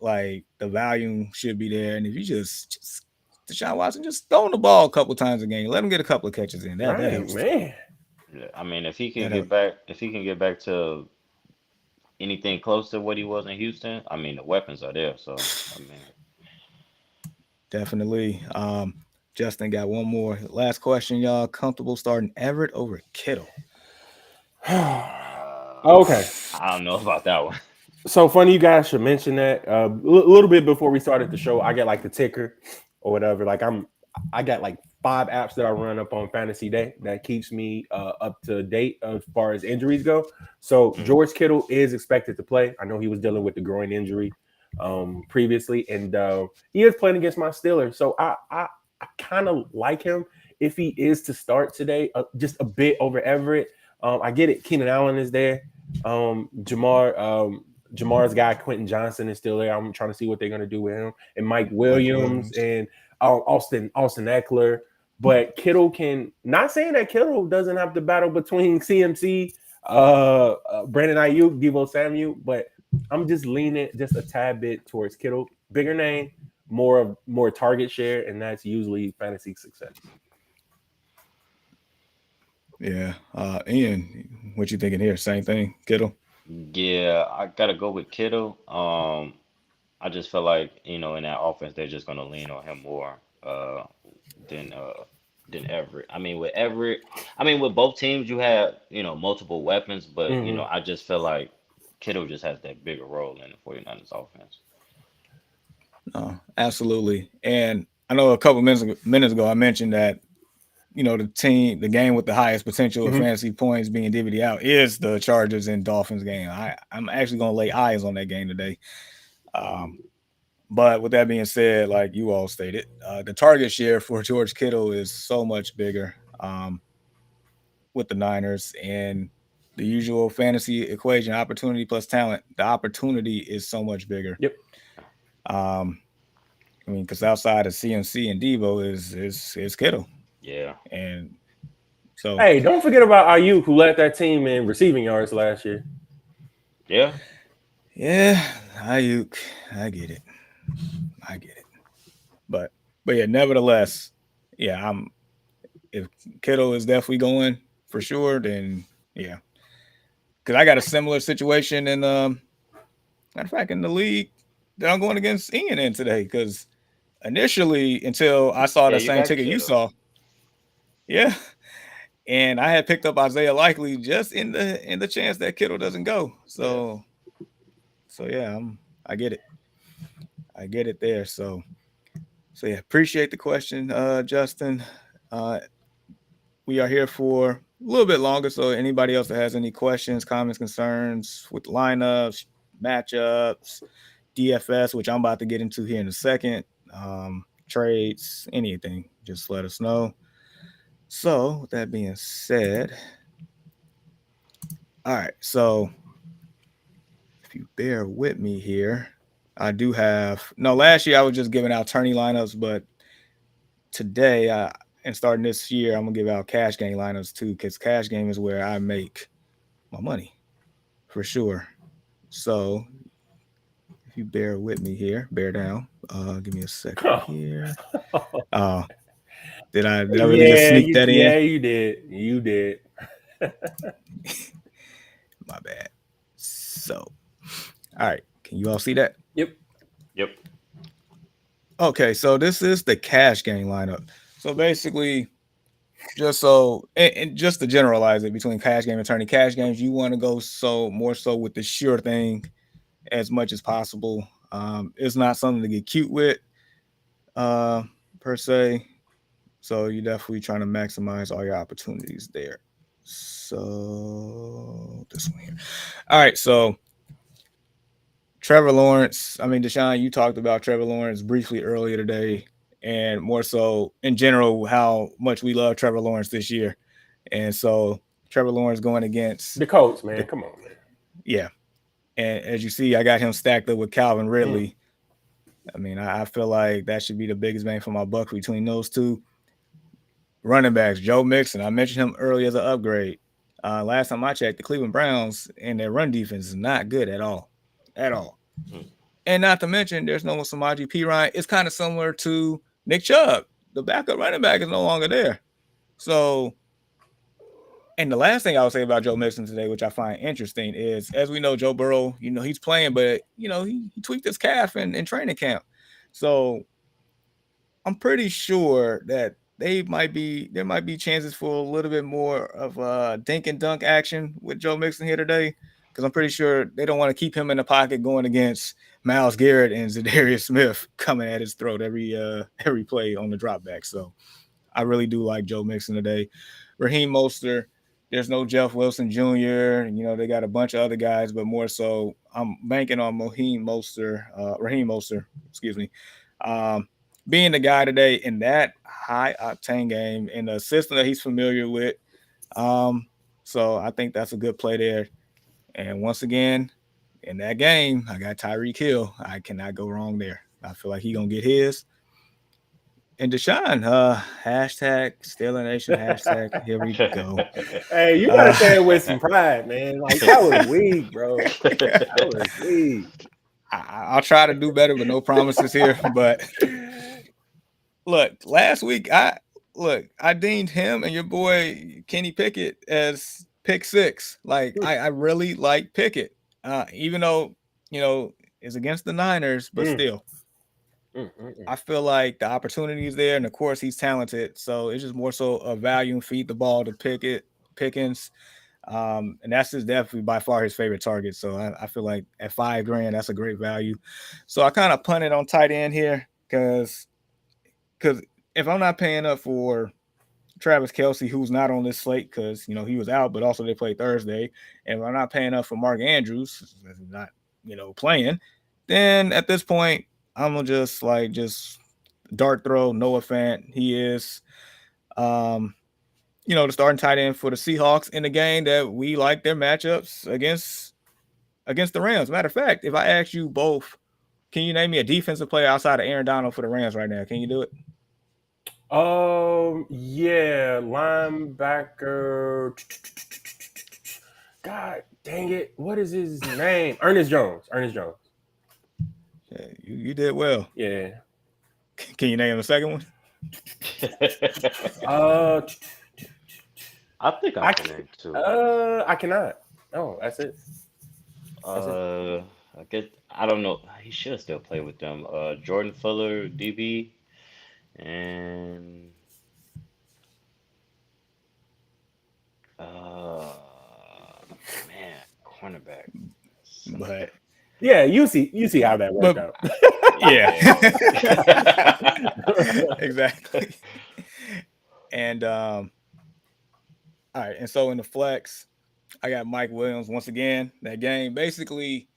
Like the volume should be there, and if you just Deshaun Watson just throwing the ball a couple times a game, let him get a couple of catches in. That helps. Man. Yeah, I mean, if he can get back to anything close to what he was in Houston, I mean, the weapons are there. So I mean, definitely. Justin got one more. Last question, y'all. Comfortable starting Everett over Kittle? Okay. I don't know about that one. So funny you guys should mention that. A little bit before we started the show, I got like the ticker or whatever. Like I got like 5 apps that I run up on Fantasy Day that keeps me up to date as far as injuries go. So George Kittle is expected to play. I know he was dealing with the groin injury previously, and he is playing against my Steelers. So I kind of like him if he is to start today, just a bit over Everett. I get it. Keenan Allen is there. Jamar's guy, Quentin Johnson, is still there. I'm trying to see what they're going to do with him. And Mike Williams and Austin Eckler. But Kittle not saying that Kittle doesn't have to battle between CMC, Brandon Ayuk, Deebo Samuel, but I'm just leaning just a tad bit towards Kittle. Bigger name, more target share, and that's usually fantasy success. Yeah. Ian, what you thinking here? Same thing, Kittle? Yeah, I gotta go with Kittle. I just feel like, in that offense, they're just gonna lean on him more than than Everett. I mean, with Everett, I mean, with both teams, you have, multiple weapons, but, Mhm. I just feel like Kittle just has that bigger role in the 49ers offense. Absolutely. And I know a couple minutes ago I mentioned that the game with the highest potential of Mhm. fantasy points being divvied out is the Chargers and Dolphins game. I'm actually going to lay eyes on that game today. But with that being said, like you all stated, the target share for George Kittle is so much bigger with the Niners, and the usual fantasy equation, opportunity plus talent. The opportunity is so much bigger. Yep. Um, I mean, because outside of CMC and Debo is Kittle, Yeah. and so Hey, don't forget about Ayuk, who led that team in receiving yards last year. Yeah. yeah, Ayuk, I get it, but yeah, nevertheless, yeah, if Kittle is definitely going for sure, then yeah, because I got a similar situation in matter of fact in the league that I'm going against Ian in today because initially until I saw Yeah, the you same got ticket you Kittle. saw, yeah. And I had picked up Isaiah Likely just in the chance that Kittle doesn't go. Yeah. So yeah, I get it. I get it there. So yeah, appreciate the question, Justin. Uh, we are here for a little bit longer. So anybody else that has any questions, comments, concerns with lineups, matchups, DFS, which I'm about to get into here in a second, trades, anything, just let us know. So with that being said, all right. So if you bear with me here, I do have last year I was just giving out tourney lineups, but today and starting this year, I'm gonna give out cash game lineups too, because cash game is where I make my money for sure. So if you bear with me here, bear down. Give me a second here. Did I really just sneak that in? Yeah, you did. You did. My bad. So, all right, can you all see that? Yep. Yep. Okay, so this is the cash game lineup. So basically, just so and just to generalize it between cash game and tourney, cash games, you want to go more so with the sure thing as much as possible. It's not something to get cute with, per se. So you're definitely trying to maximize all your opportunities there. So this one here. All right, so Trevor Lawrence. I mean, Deshaun, you talked about Trevor Lawrence briefly earlier today, and more so in general how much we love Trevor Lawrence this year. And so Trevor Lawrence going against The Colts, man. Come on, man. Yeah. And as you see, I got him stacked up with Calvin Ridley. I mean, I feel like that should be the biggest bang for my buck between those two. Running backs, Joe Mixon. I mentioned him earlier as an upgrade. Last time I checked, the Cleveland Browns and their run defense is not good at all. At all. And not to mention, there's no Samaje Perine. It's kind of similar to Nick Chubb. The backup running back is no longer there. So, and the last thing I would say about Joe Mixon today, which I find interesting, is as we know, Joe Burrow, he's playing, but he tweaked his calf in training camp. So I'm pretty sure that there might be chances for a little bit more of dink and dunk action with Joe Mixon here today. Because I'm pretty sure they don't want to keep him in the pocket going against Myles Garrett and Zadarius Smith coming at his throat every play on the drop back. So I really do like Joe Mixon today. Raheem Mostert, there's no Jeff Wilson Jr. They got a bunch of other guys, but more so I'm banking on Raheem Mostert, excuse me, being the guy today in that high octane game in the system that he's familiar with. So I think that's a good play there. And once again, in that game, I got Tyreek Hill. I cannot go wrong there. I feel like he's going to get his. And Deshaun, hashtag Steeler Nation, hashtag here we go. Hey, you gotta say it with some pride, man. Like that was weak, bro. That was weak. I'll try to do better, but no promises here. But look, last week I deemed him and your boy Kenny Pickett as pick six. Like I really like Pickett, even though it's against the Niners, but still. I feel like the opportunity is there, and of course he's talented. So it's just more so a value and feed the ball to Pickens. And that's just definitely by far his favorite target. So I feel like at $5,000, that's a great value. So I kind of punted on tight end here because if I'm not paying up for Travis Kelce, who's not on this slate because he was out, but also they played Thursday, and if I'm not paying up for Mark Andrews, not playing, then at this point I'm gonna just dart throw Noah Fant. He is the starting tight end for the Seahawks in the game that we like their matchups against the Rams. Matter of fact, if I ask you both, can you name me a defensive player outside of Aaron Donald for the Rams right now? Can you do it? Yeah, linebacker. God dang it! What is his name? Ernest Jones. Yeah, you did well. Yeah. Can you name the second one? I think I can name two. I cannot. Oh, that's it. I don't know. He should still play with them. Jordan Fuller, DB, and man, cornerback. But yeah, you see how that worked out. Yeah, exactly. And all right, and so in the flex, I got Mike Williams once again. That game, basically,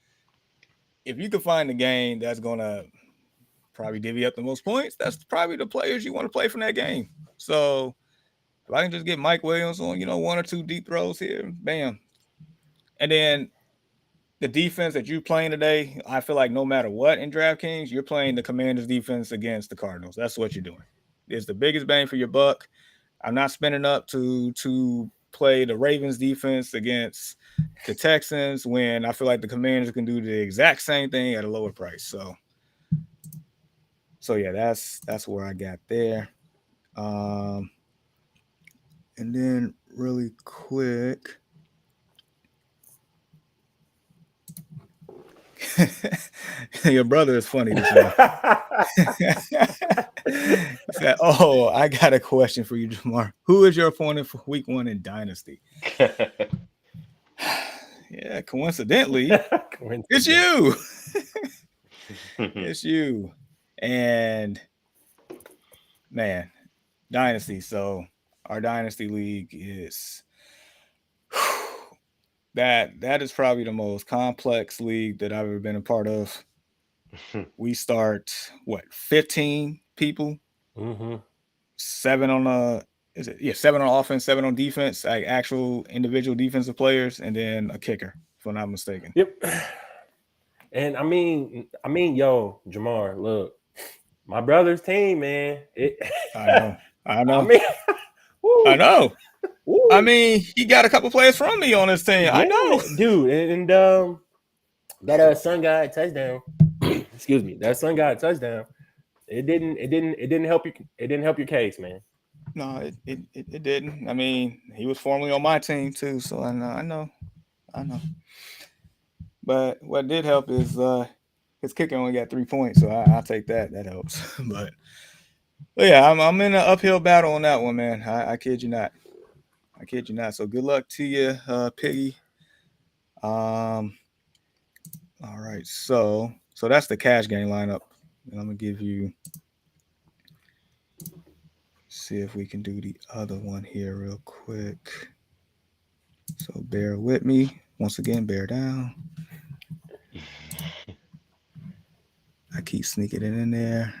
if you can find a game that's gonna probably divvy up the most points, that's probably the players you want to play from that game. So if I can just get Mike Williams on, one or two deep throws here, bam. And then the defense that you're playing today, I feel like no matter what in DraftKings, you're playing the Commanders defense against the Cardinals. That's what you're doing. It's the biggest bang for your buck. I'm not spending up to play the Ravens defense against the Texans when I feel like the Commanders can do the exact same thing at a lower price. So yeah, that's where I got there. And then really quick. Your brother is funny this morning. Said, "Oh, I got a question for you, Jamar. Who is your opponent for Week 1 in Dynasty?" Yeah, coincidentally, it's you. It's you. And man, Dynasty. So our Dynasty League is that is probably the most complex league that I've ever been a part of. We start 15 people, 7 on 7 on offense, 7 on defense, like actual individual defensive players, and then a kicker, if I'm not mistaken. Yep. And I mean, yo, Jamar, look, my brother's team, man. I know. I know. I mean, he got a couple players from me on his team. Yeah, I know, dude. And that Sun God touchdown. Excuse me, that Sun God touchdown. It didn't help you. It didn't help your case, man. No, it didn't. I mean, he was formerly on my team too, so I know. But what did help is his kicker only got 3 points, so I'll take that. That helps. But yeah, I'm in an uphill battle on that one, man. I kid you not. So good luck to you, Piggy. All right, so that's the cash game lineup. And I'm gonna give you. See if we can do the other one here real quick. So bear with me. Once again, bear down. I keep sneaking it in there.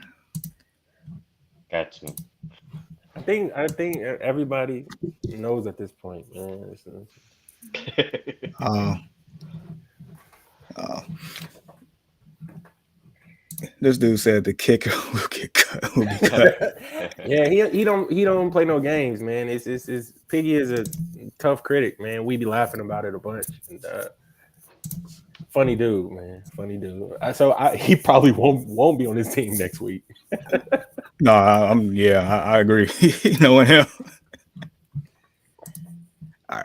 Got you. I think everybody knows at this point, man. This dude said the kicker will get cut. Will be cut. Yeah, he don't play no games, man. It's Piggy is a tough critic, man. We be laughing about it a bunch. And, funny dude, man. Funny dude. He probably won't be on his team next week. No, I agree. Knowing him. All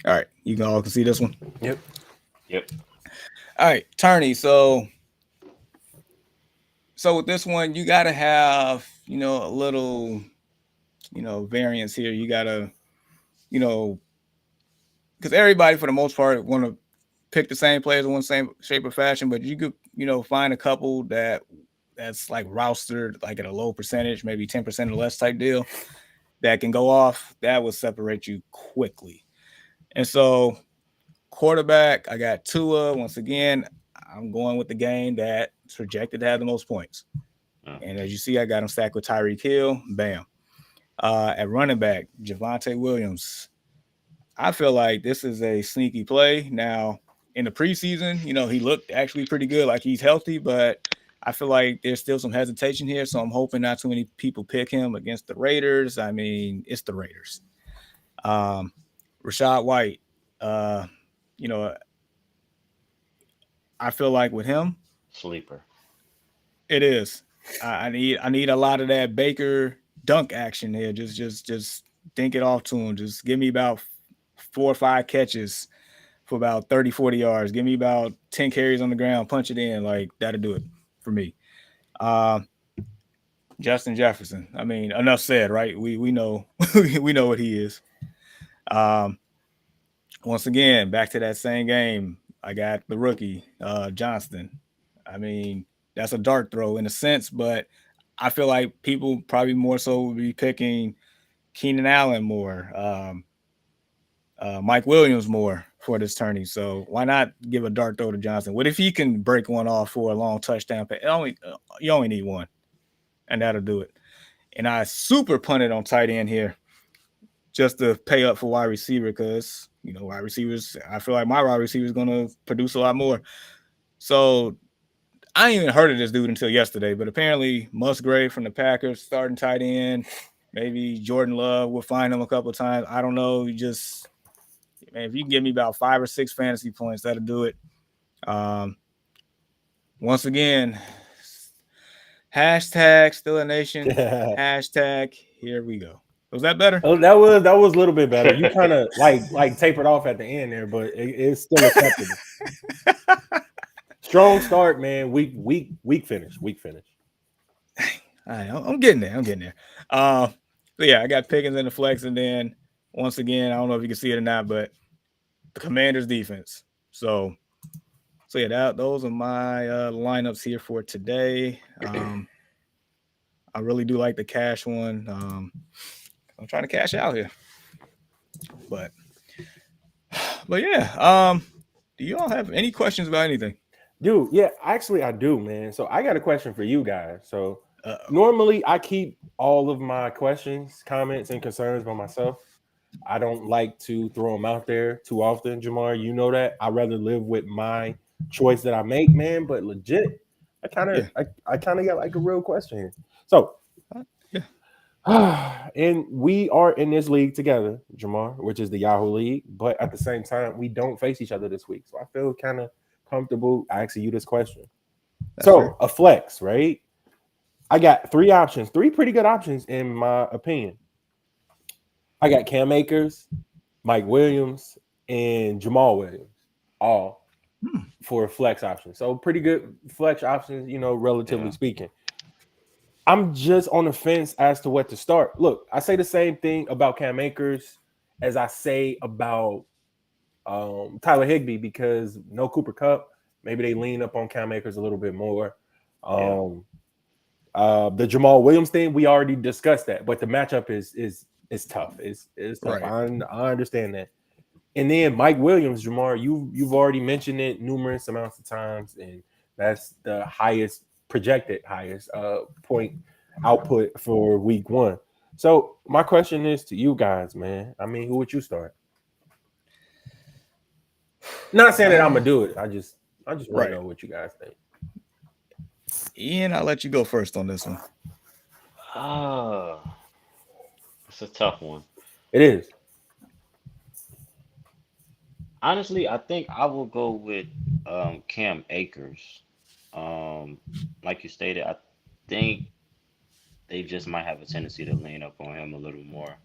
right. You all can see this one. Yep. All right, Turney. So So with this one, you got to have, a little, variance here. You got to, you know, because everybody for the most part want to pick the same players in one same shape or fashion, but you could, find a couple that's like rostered like at a low percentage, maybe 10% or less type deal that can go off. That will separate you quickly. And so quarterback, I got Tua. Once again, I'm going with the game that's projected to have the most points. And as you see, I got him stacked with Tyreek Hill. Bam. At running back, Javonte Williams. I feel like this is a sneaky play. Now, in the preseason, he looked actually pretty good, like he's healthy, but I feel like there's still some hesitation here. So I'm hoping not too many people pick him against the Raiders. I mean, it's the Raiders. Rashad White, you know, I feel like with him, Sleeper. it is. I need a lot of that Baker dunk action here. Just dink it off to him. Just give me about 4 or 5 catches for about 30, 40 yards. Give me about 10 carries on the ground, punch it in. Like, that'll do it for me. Justin Jefferson. I mean, enough said, right? We know we know what he is. Once again, back to that same game. I got the rookie, Johnston. I mean, that's a dart throw in a sense, but I feel like people probably more so would be picking Keenan Allen more, Mike Williams more for this tourney. So why not give a dart throw to Johnson? What if he can break one off for a long touchdown? You only need one, and that'll do it. And I super punted on tight end here just to pay up for wide receiver because, wide receivers, I feel like my wide receiver is going to produce a lot more. So I ain't even heard of this dude until yesterday, but apparently Musgrave from the Packers starting tight end. Maybe Jordan Love will find him a couple of times. I don't know. Man, if you can give me about 5 or 6 fantasy points, that'll do it. Once again, hashtag Still a Nation. Hashtag here we go. Was that better? Oh, that was a little bit better. You kind of like tapered off at the end there, but it's still acceptable. Strong start, man. Weak finish. All right, I'm getting there. So yeah, I got Pickens in the flex, and then once again, I don't know if you can see it or not, but the Commanders defense. So yeah, those are my lineups here for today. I really do like the cash one. I'm trying to cash out here, but yeah. Do you all have any questions about anything? Dude, yeah, actually I do, man. So I got a question for you guys. So normally I keep all of my questions, comments, and concerns by myself. I don't like to throw them out there too often, Jamar. You know that. I'd rather live with my choice that I make, man. But legit, I kind of got like a real question here. So and we are in this league together, Jamar, which is the Yahoo League, but at the same time, we don't face each other this week. So I feel kind of comfortable asking you this question. That's fair. A flex, right? I got 3 options, 3 pretty good options in my opinion. I got Cam Akers, Mike Williams, and Jamal Williams, all for a flex option. So pretty good flex options, relatively speaking. I'm just on the fence as to what to start. Look, I say the same thing about Cam Akers as I say about Tyler Higbee because no Cooper Kupp. Maybe they lean up on Cam Akers a little bit more. The Jamal Williams thing, we already discussed that, but the matchup is tough. It's tough. Right. I understand that. And then Mike Williams, Jamar, you've already mentioned it numerous amounts of times, and that's the projected highest point output for week 1. So my question is to you guys, man. I mean, who would you start? Not saying that I'm gonna do it. I just want to know what you guys think. Ian, I'll let you go first on this one. It's a tough one. It is. Honestly, I think I will go with Cam Akers. Like you stated, I think they just might have a tendency to lean up on him a little more.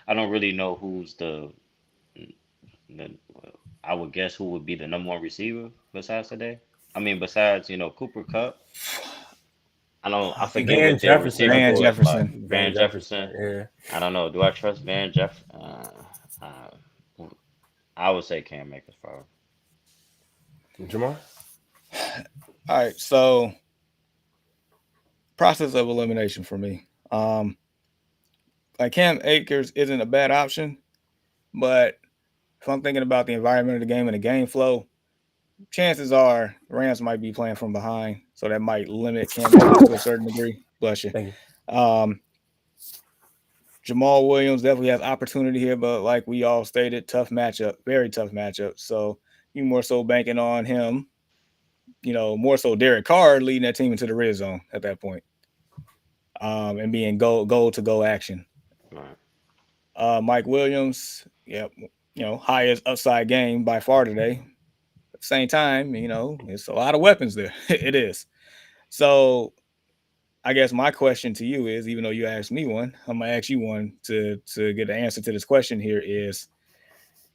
I don't really know who's the I would guess who would be the number 1 receiver besides today. I mean, besides Cooper Kupp. I think forget Van what their Jefferson, I receiving Van thought. core is like. Jefferson. Van Van Jefferson, Jefferson. yeah. I don't know. Do I trust Van Jeff? I would say Cam Akers probably. Jamar? All right, so process of elimination for me. Like Cam Akers isn't a bad option, but if I'm thinking about the environment of the game and the game flow, chances are Rams might be playing from behind, so that might limit Cam Akers to a certain degree. Bless you. Thank you. Jamal Williams definitely has opportunity here, but like we all stated, tough matchup, very tough matchup. So you more so banking on him, more so Derek Carr leading that team into the red zone at that point, and being goal to go action. Right. Mike Williams, yep, highest upside game by far today. At the same time, it's a lot of weapons there. It is. So I guess my question to you is, even though you asked me one, I'm gonna ask you one to get the answer to this question here is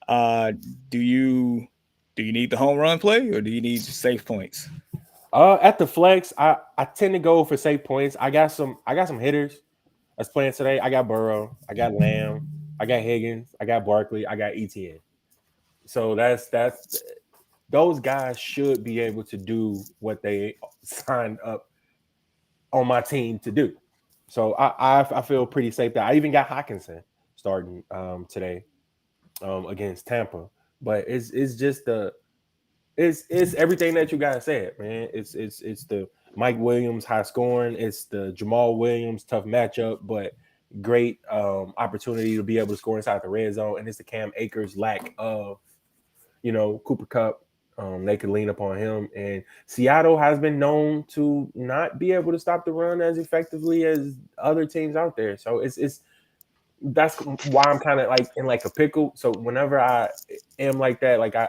do you need the home run play or do you need safe points? At the flex, I tend to go for safe points. I got some hitters that's playing today. I got Burrow, I got Lamb, I got Higgins, I got Barkley, I got ETN. So that's those guys should be able to do what they signed up on my team to do. So I feel pretty safe that I even got Hockenson starting today against Tampa. But it's just it's everything that you guys said, man. It's the Mike Williams high scoring, it's the Jamal Williams tough matchup, but great opportunity to be able to score inside the red zone, and it's the Cam Akers lack of Cooper Kupp. They could lean upon him, and Seattle has been known to not be able to stop the run as effectively as other teams out there. So it's that's why I'm kind of like in like a pickle. So whenever I am like that, like I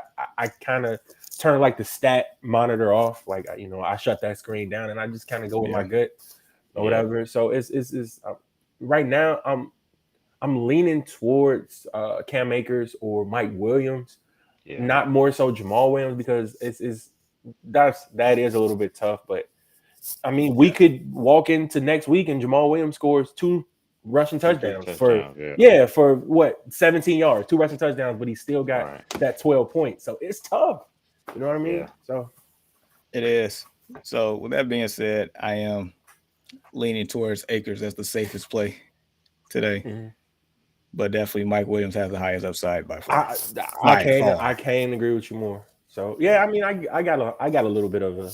kind of turn like the stat monitor off, like I shut that screen down and I just kind of go with my gut or whatever. So it's right now I'm leaning towards Cam Akers or Mike Williams. Yeah. Not more so Jamal Williams because that is a little bit tough. But I mean, we could walk into next week and Jamal Williams scores 2 rushing touchdowns for what 17 yards, 2 rushing touchdowns, but he still got that 12 points. So it's tough. You know what I mean? Yeah. So it is. So with that being said, I am leaning towards Akers as the safest play today. Mm-hmm. But definitely Mike Williams has the highest upside by far. I can't agree with you more. So yeah, I mean I got a little bit of a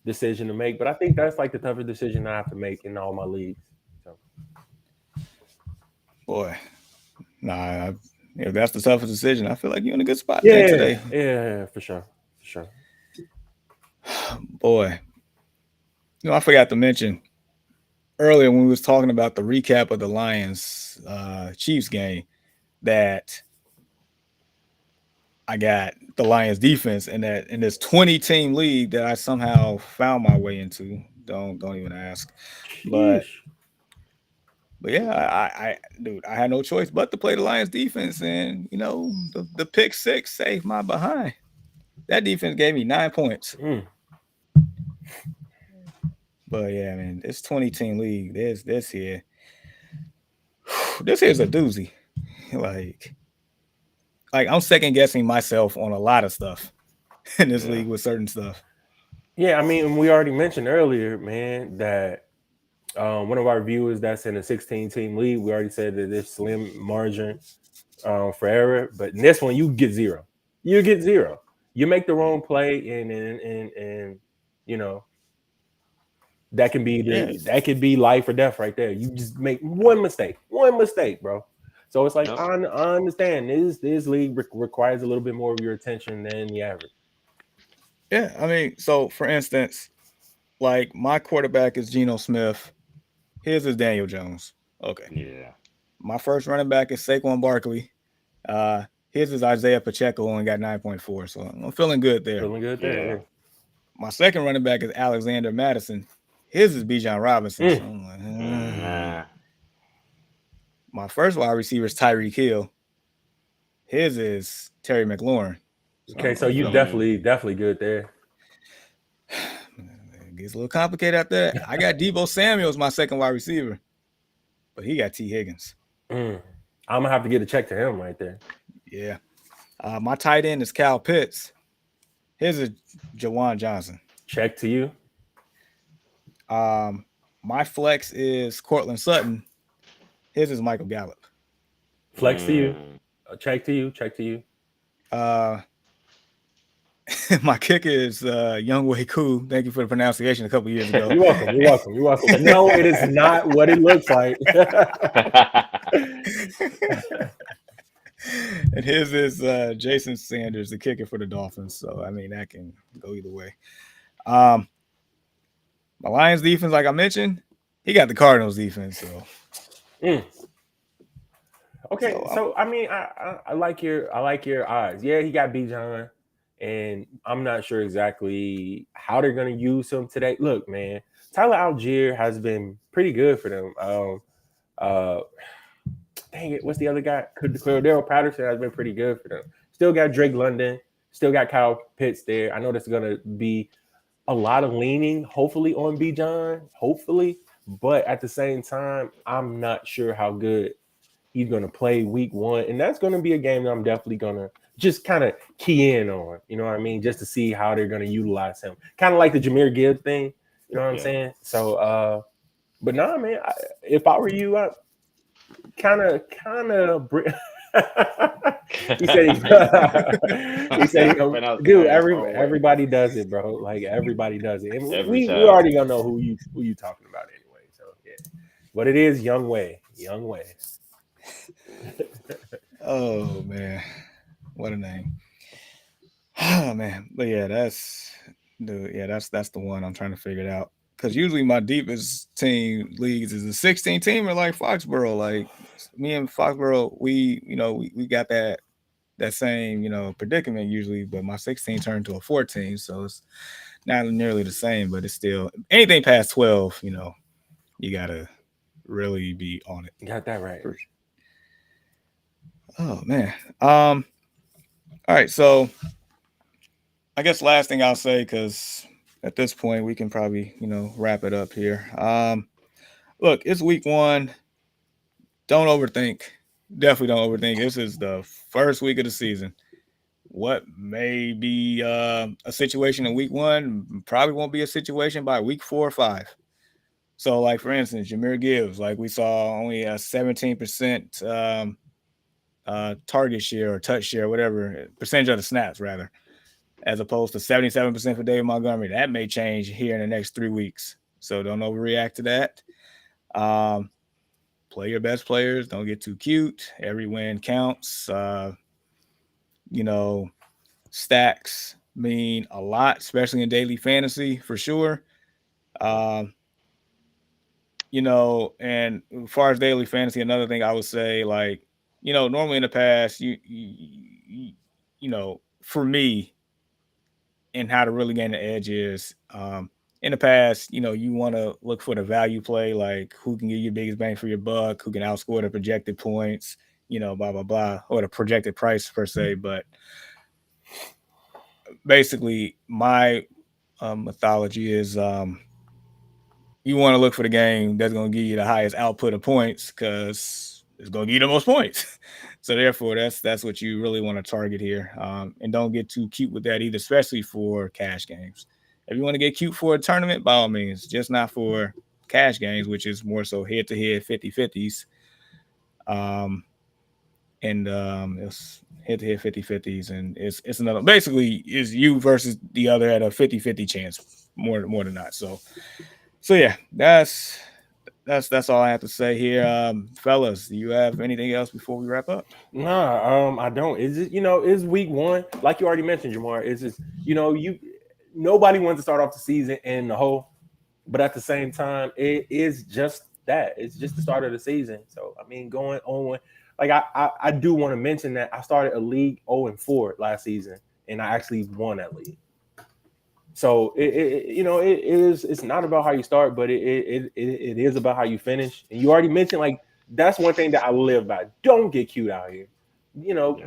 decision to make, but I think that's like the toughest decision I have to make in all my leagues. So boy, if that's the toughest decision, I feel like you're in a good spot today. Yeah, for sure. Boy, I forgot to mention earlier when we was talking about the recap of the Lions Chiefs game that I got the Lions defense in this 20-team league that I somehow found my way into. Don't even ask. But yeah, I had no choice but to play the Lions defense, and the pick 6 saved my behind. That defense gave me 9 points. But yeah, man, this 20-team league, this here's a doozy. Like I'm second guessing myself on a lot of stuff in this league with certain stuff. Yeah, I mean, we already mentioned earlier, man, that one of our viewers that's in a 16-team league, we already said that there's slim margin for error, but in this one, you get 0. You get 0. You make the wrong play, and that can be that could be life or death right there. You just make one mistake, bro. So it's like I understand this league requires a little bit more of your attention than the average. Yeah, I mean, so for instance, like my quarterback is Geno Smith. His is Daniel Jones. Okay. Yeah. My first running back is Saquon Barkley. His is Isaiah Pacheco and got 9.4. So I'm feeling good there. Yeah. My second running back is Alexander Madison. His is Bijan Robinson. So I'm like, My first wide receiver is Tyreek Hill. His is Terry McLaurin. Okay, so you definitely good there. gets a little complicated after that. I got Deebo Samuel as my second wide receiver, but he got T. Higgins. I'm gonna have to get a check to him right there. Yeah. My tight end is Kyle Pitts. His is Jawan Johnson. Check to you. My flex is Cortland Sutton. His is Michael Gallup. Flex to you. Check to you. Check to you. My kicker is Younghoe Koo. Thank you for the pronunciation a couple years ago. You're welcome. You're welcome. You're welcome. No, it is not what it looks like. And his is Jason Sanders, the kicker for the Dolphins. So, I mean, that can go either way. My Lions defense, like I mentioned, he got the Cardinals defense. So, okay. So I mean, I like your odds. Yeah, he got Bijan, and I'm not sure exactly how they're gonna use him today. Look, man, Tyler Algier has been pretty good for them. Dang it, what's the other guy? Cordero Patterson has been pretty good for them. Still got Drake London. Still got Kyle Pitts there. I know that's gonna be a lot of leaning, hopefully, on Bijan, hopefully. But at the same time, I'm not sure how good he's going to play week 1. And that's going to be a game that I'm definitely going to just kind of key in on, you know what I mean? Just to see how they're going to utilize him. Kind of like the Jahmyr Gibbs thing, you know what I'm saying? So, but nah, man, if I were you, I kind of he said, dude, everybody does it, bro. Like everybody does it. And we already gonna know who you talking about anyway. So yeah, but it is Younghoe. Oh man, what a name! Oh man, but yeah, that's the one I'm trying to figure it out. Because usually my deepest team leagues is a 16 teamer like Foxborough. Like me and Foxborough, we got that same predicament usually, but my 16 turned to a 14, so it's not nearly the same, but it's still anything past 12. You gotta really be on it. You got that right. Oh man. All right, so I guess last thing I'll say, because at this point we can probably wrap it up here. Look, it's week 1. Don't overthink. Definitely don't overthink. This is the first week of the season. What may be a situation in week 1 probably won't be a situation by week 4 or 5. So, like for instance, Jahmyr Gibbs, like we saw only a 17% target share or touch share, whatever percentage of the snaps rather, as opposed to 77% for David Montgomery. That may change here in the next 3 weeks. So don't overreact to that. Play your best players. Don't get too cute. Every win counts. Stacks mean a lot, especially in daily fantasy for sure. And as far as daily fantasy, another thing I would say, like, normally in the past, for me, and how to really gain the edge is, in the past, you want to look for the value play, like who can give you biggest bang for your buck, who can outscore the projected points, blah, blah, blah, or the projected price per se. But basically, my methodology is you want to look for the game that's going to give you the highest output of points because it's going to give you the most points. So therefore, that's what you really want to target here. And don't get too cute with that either, especially for cash games. If you want to get cute for a tournament, by all means, just not for cash games, which is more so head-to-head 50-50s. It's head-to-head 50-50s, and it's another. Basically, is you versus the other at a 50-50 chance, more than not. So yeah, that's all I have to say here. Fellas, do you have anything else before we wrap up? Nah, I don't. Is it, is week 1, like you already mentioned, Jamar, is just, nobody wants to start off the season in the hole, but at the same time, it is just that. It's just the start of the season. So, I mean, going on, like I do want to mention that I started a league 0-4 last season, and I actually won that league. So it's not about how you start, but it is about how you finish. And you already mentioned, like, that's one thing that I live by. Don't get cute out here.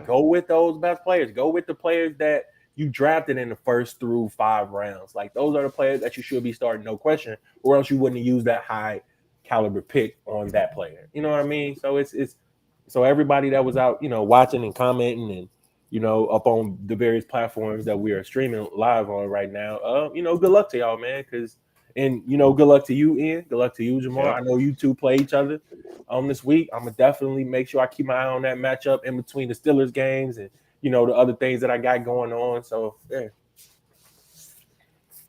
Go with those best players. Go with the players that you drafted in the first through 5 rounds. Like those are the players that you should be starting, no question, or else you wouldn't have used that high caliber pick on that player. You know what I mean? So it's so everybody that was out, watching and commenting and up on the various platforms that we are streaming live on right now. Good luck to y'all, man. And good luck to you, Ian. Good luck to you, Jamar. Yep. I know you two play each other this week. I'm gonna definitely make sure I keep my eye on that matchup in between the Steelers games and the other things that I got going on. So yeah.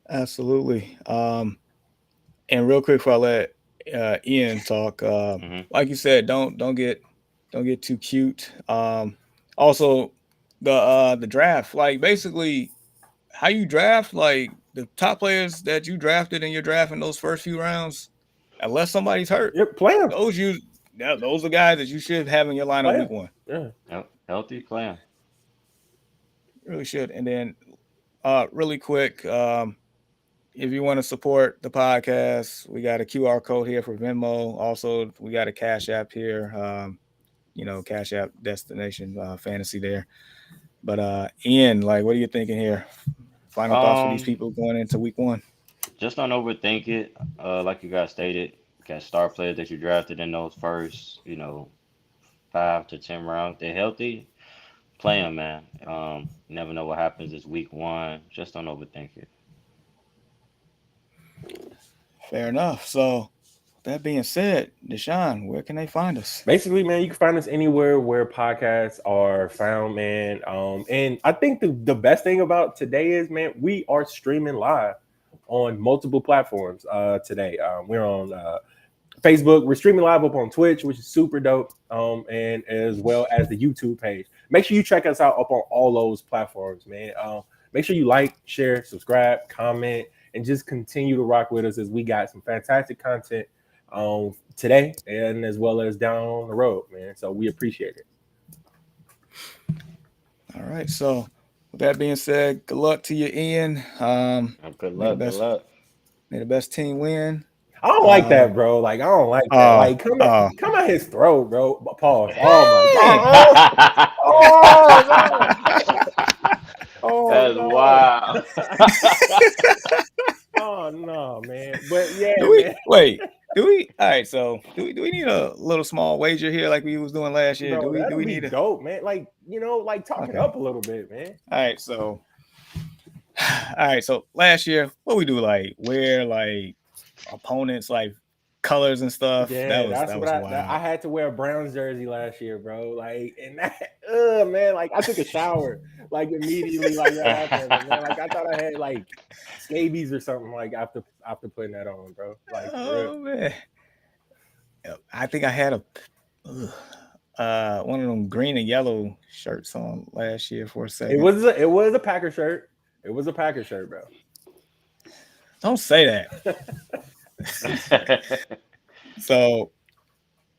Absolutely. And real quick before I let Ian talk, like you said, don't get too cute. Also the draft, like basically how you draft, like the top players that you drafted in your draft in those first few rounds, unless somebody's hurt, play them. Those are guys that you should have in your lineup week one. Yeah. Yep. Healthy plan. Really should. And then really quick, if you want to support the podcast, we got a QR code here for Venmo. Also, we got a Cash App here. Cash App Destination Fantasy there. But Ian, like, what are you thinking here? Final thoughts for these people going into week one? Just don't overthink it. Like you guys stated, got star players that you drafted in those first, 5 to 10 rounds. They're healthy. Play them, man. You never know what happens this week one. Just don't overthink it. Fair enough. So, that being said, Deshaun, where can they find us? Basically, man, you can find us anywhere where podcasts are found, man. And I think the best thing about today is, man, we are streaming live on multiple platforms today. We're on Facebook. We're streaming live up on Twitch, which is super dope, and as well as the YouTube page. Make sure you check us out up on all those platforms, man. Make sure you like, share, subscribe, comment, and just continue to rock with us as we got some fantastic content today and as well as down the road, man. So we appreciate it. All right. So with that being said, good luck to you, Ian. Good luck. Good luck. May the best team win. I don't like that, bro. Like, I don't like that. Like, come at his throat, bro. Pause. Oh my God. That's wild. Oh no, man. But yeah, do we? All right. So do we need a little small wager here, like we was doing last year? Bro, do we need dope, man? Like, talk it up a little bit, man. All right. So last year, what we do, like wear like opponents like colors and stuff. Yeah, that was wild. I had to wear a Browns jersey last year, bro. Like, and that, man, like I took a shower like immediately, like that happened, man. Like I thought I had like scabies or something like after putting that on, bro. Like, man, I think I had one of them green and yellow shirts on last year for a second. It was a Packer shirt. It was a Packer shirt, bro. Don't say that. So,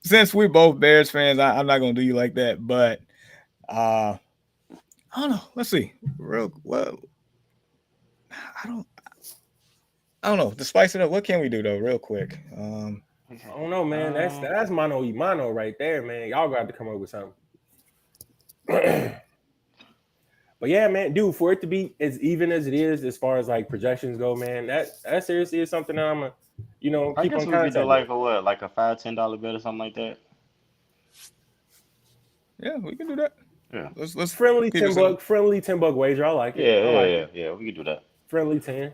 since we're both Bears fans, I'm not gonna do you like that. But I don't know. Let's see. I don't know. To spice it up, what can we do though, real quick? I don't know, man. That's mano y mano right there, man. Y'all got to come up with something. But yeah, man, dude, for it to be as even as it is, as far as like projections go, man, that seriously is something that I'm a, I keep guess on we could do contact. like a what, like a $5-10 bet or something like that. Yeah, we can do that. Yeah, let's friendly $10 wager. I like it. Yeah. We could do that. Friendly 10.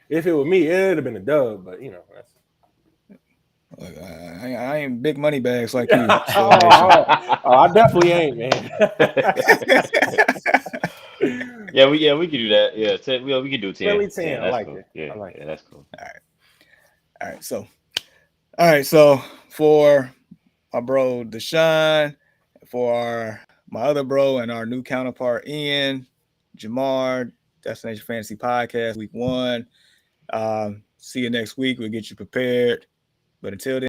If it were me, it'd have been a dub, but that's. I ain't big money bags like you. So I definitely ain't, man. Yeah, we could do that. Yeah, we could do 10. Friendly 10. Yeah, I like cool. it. Yeah, I like it. That's cool. All right. So for my bro Deshaun, for my other bro and our new counterpart Ian, Jamar, Destination Fantasy Podcast, week 1. See you next week. We'll get you prepared. But until then.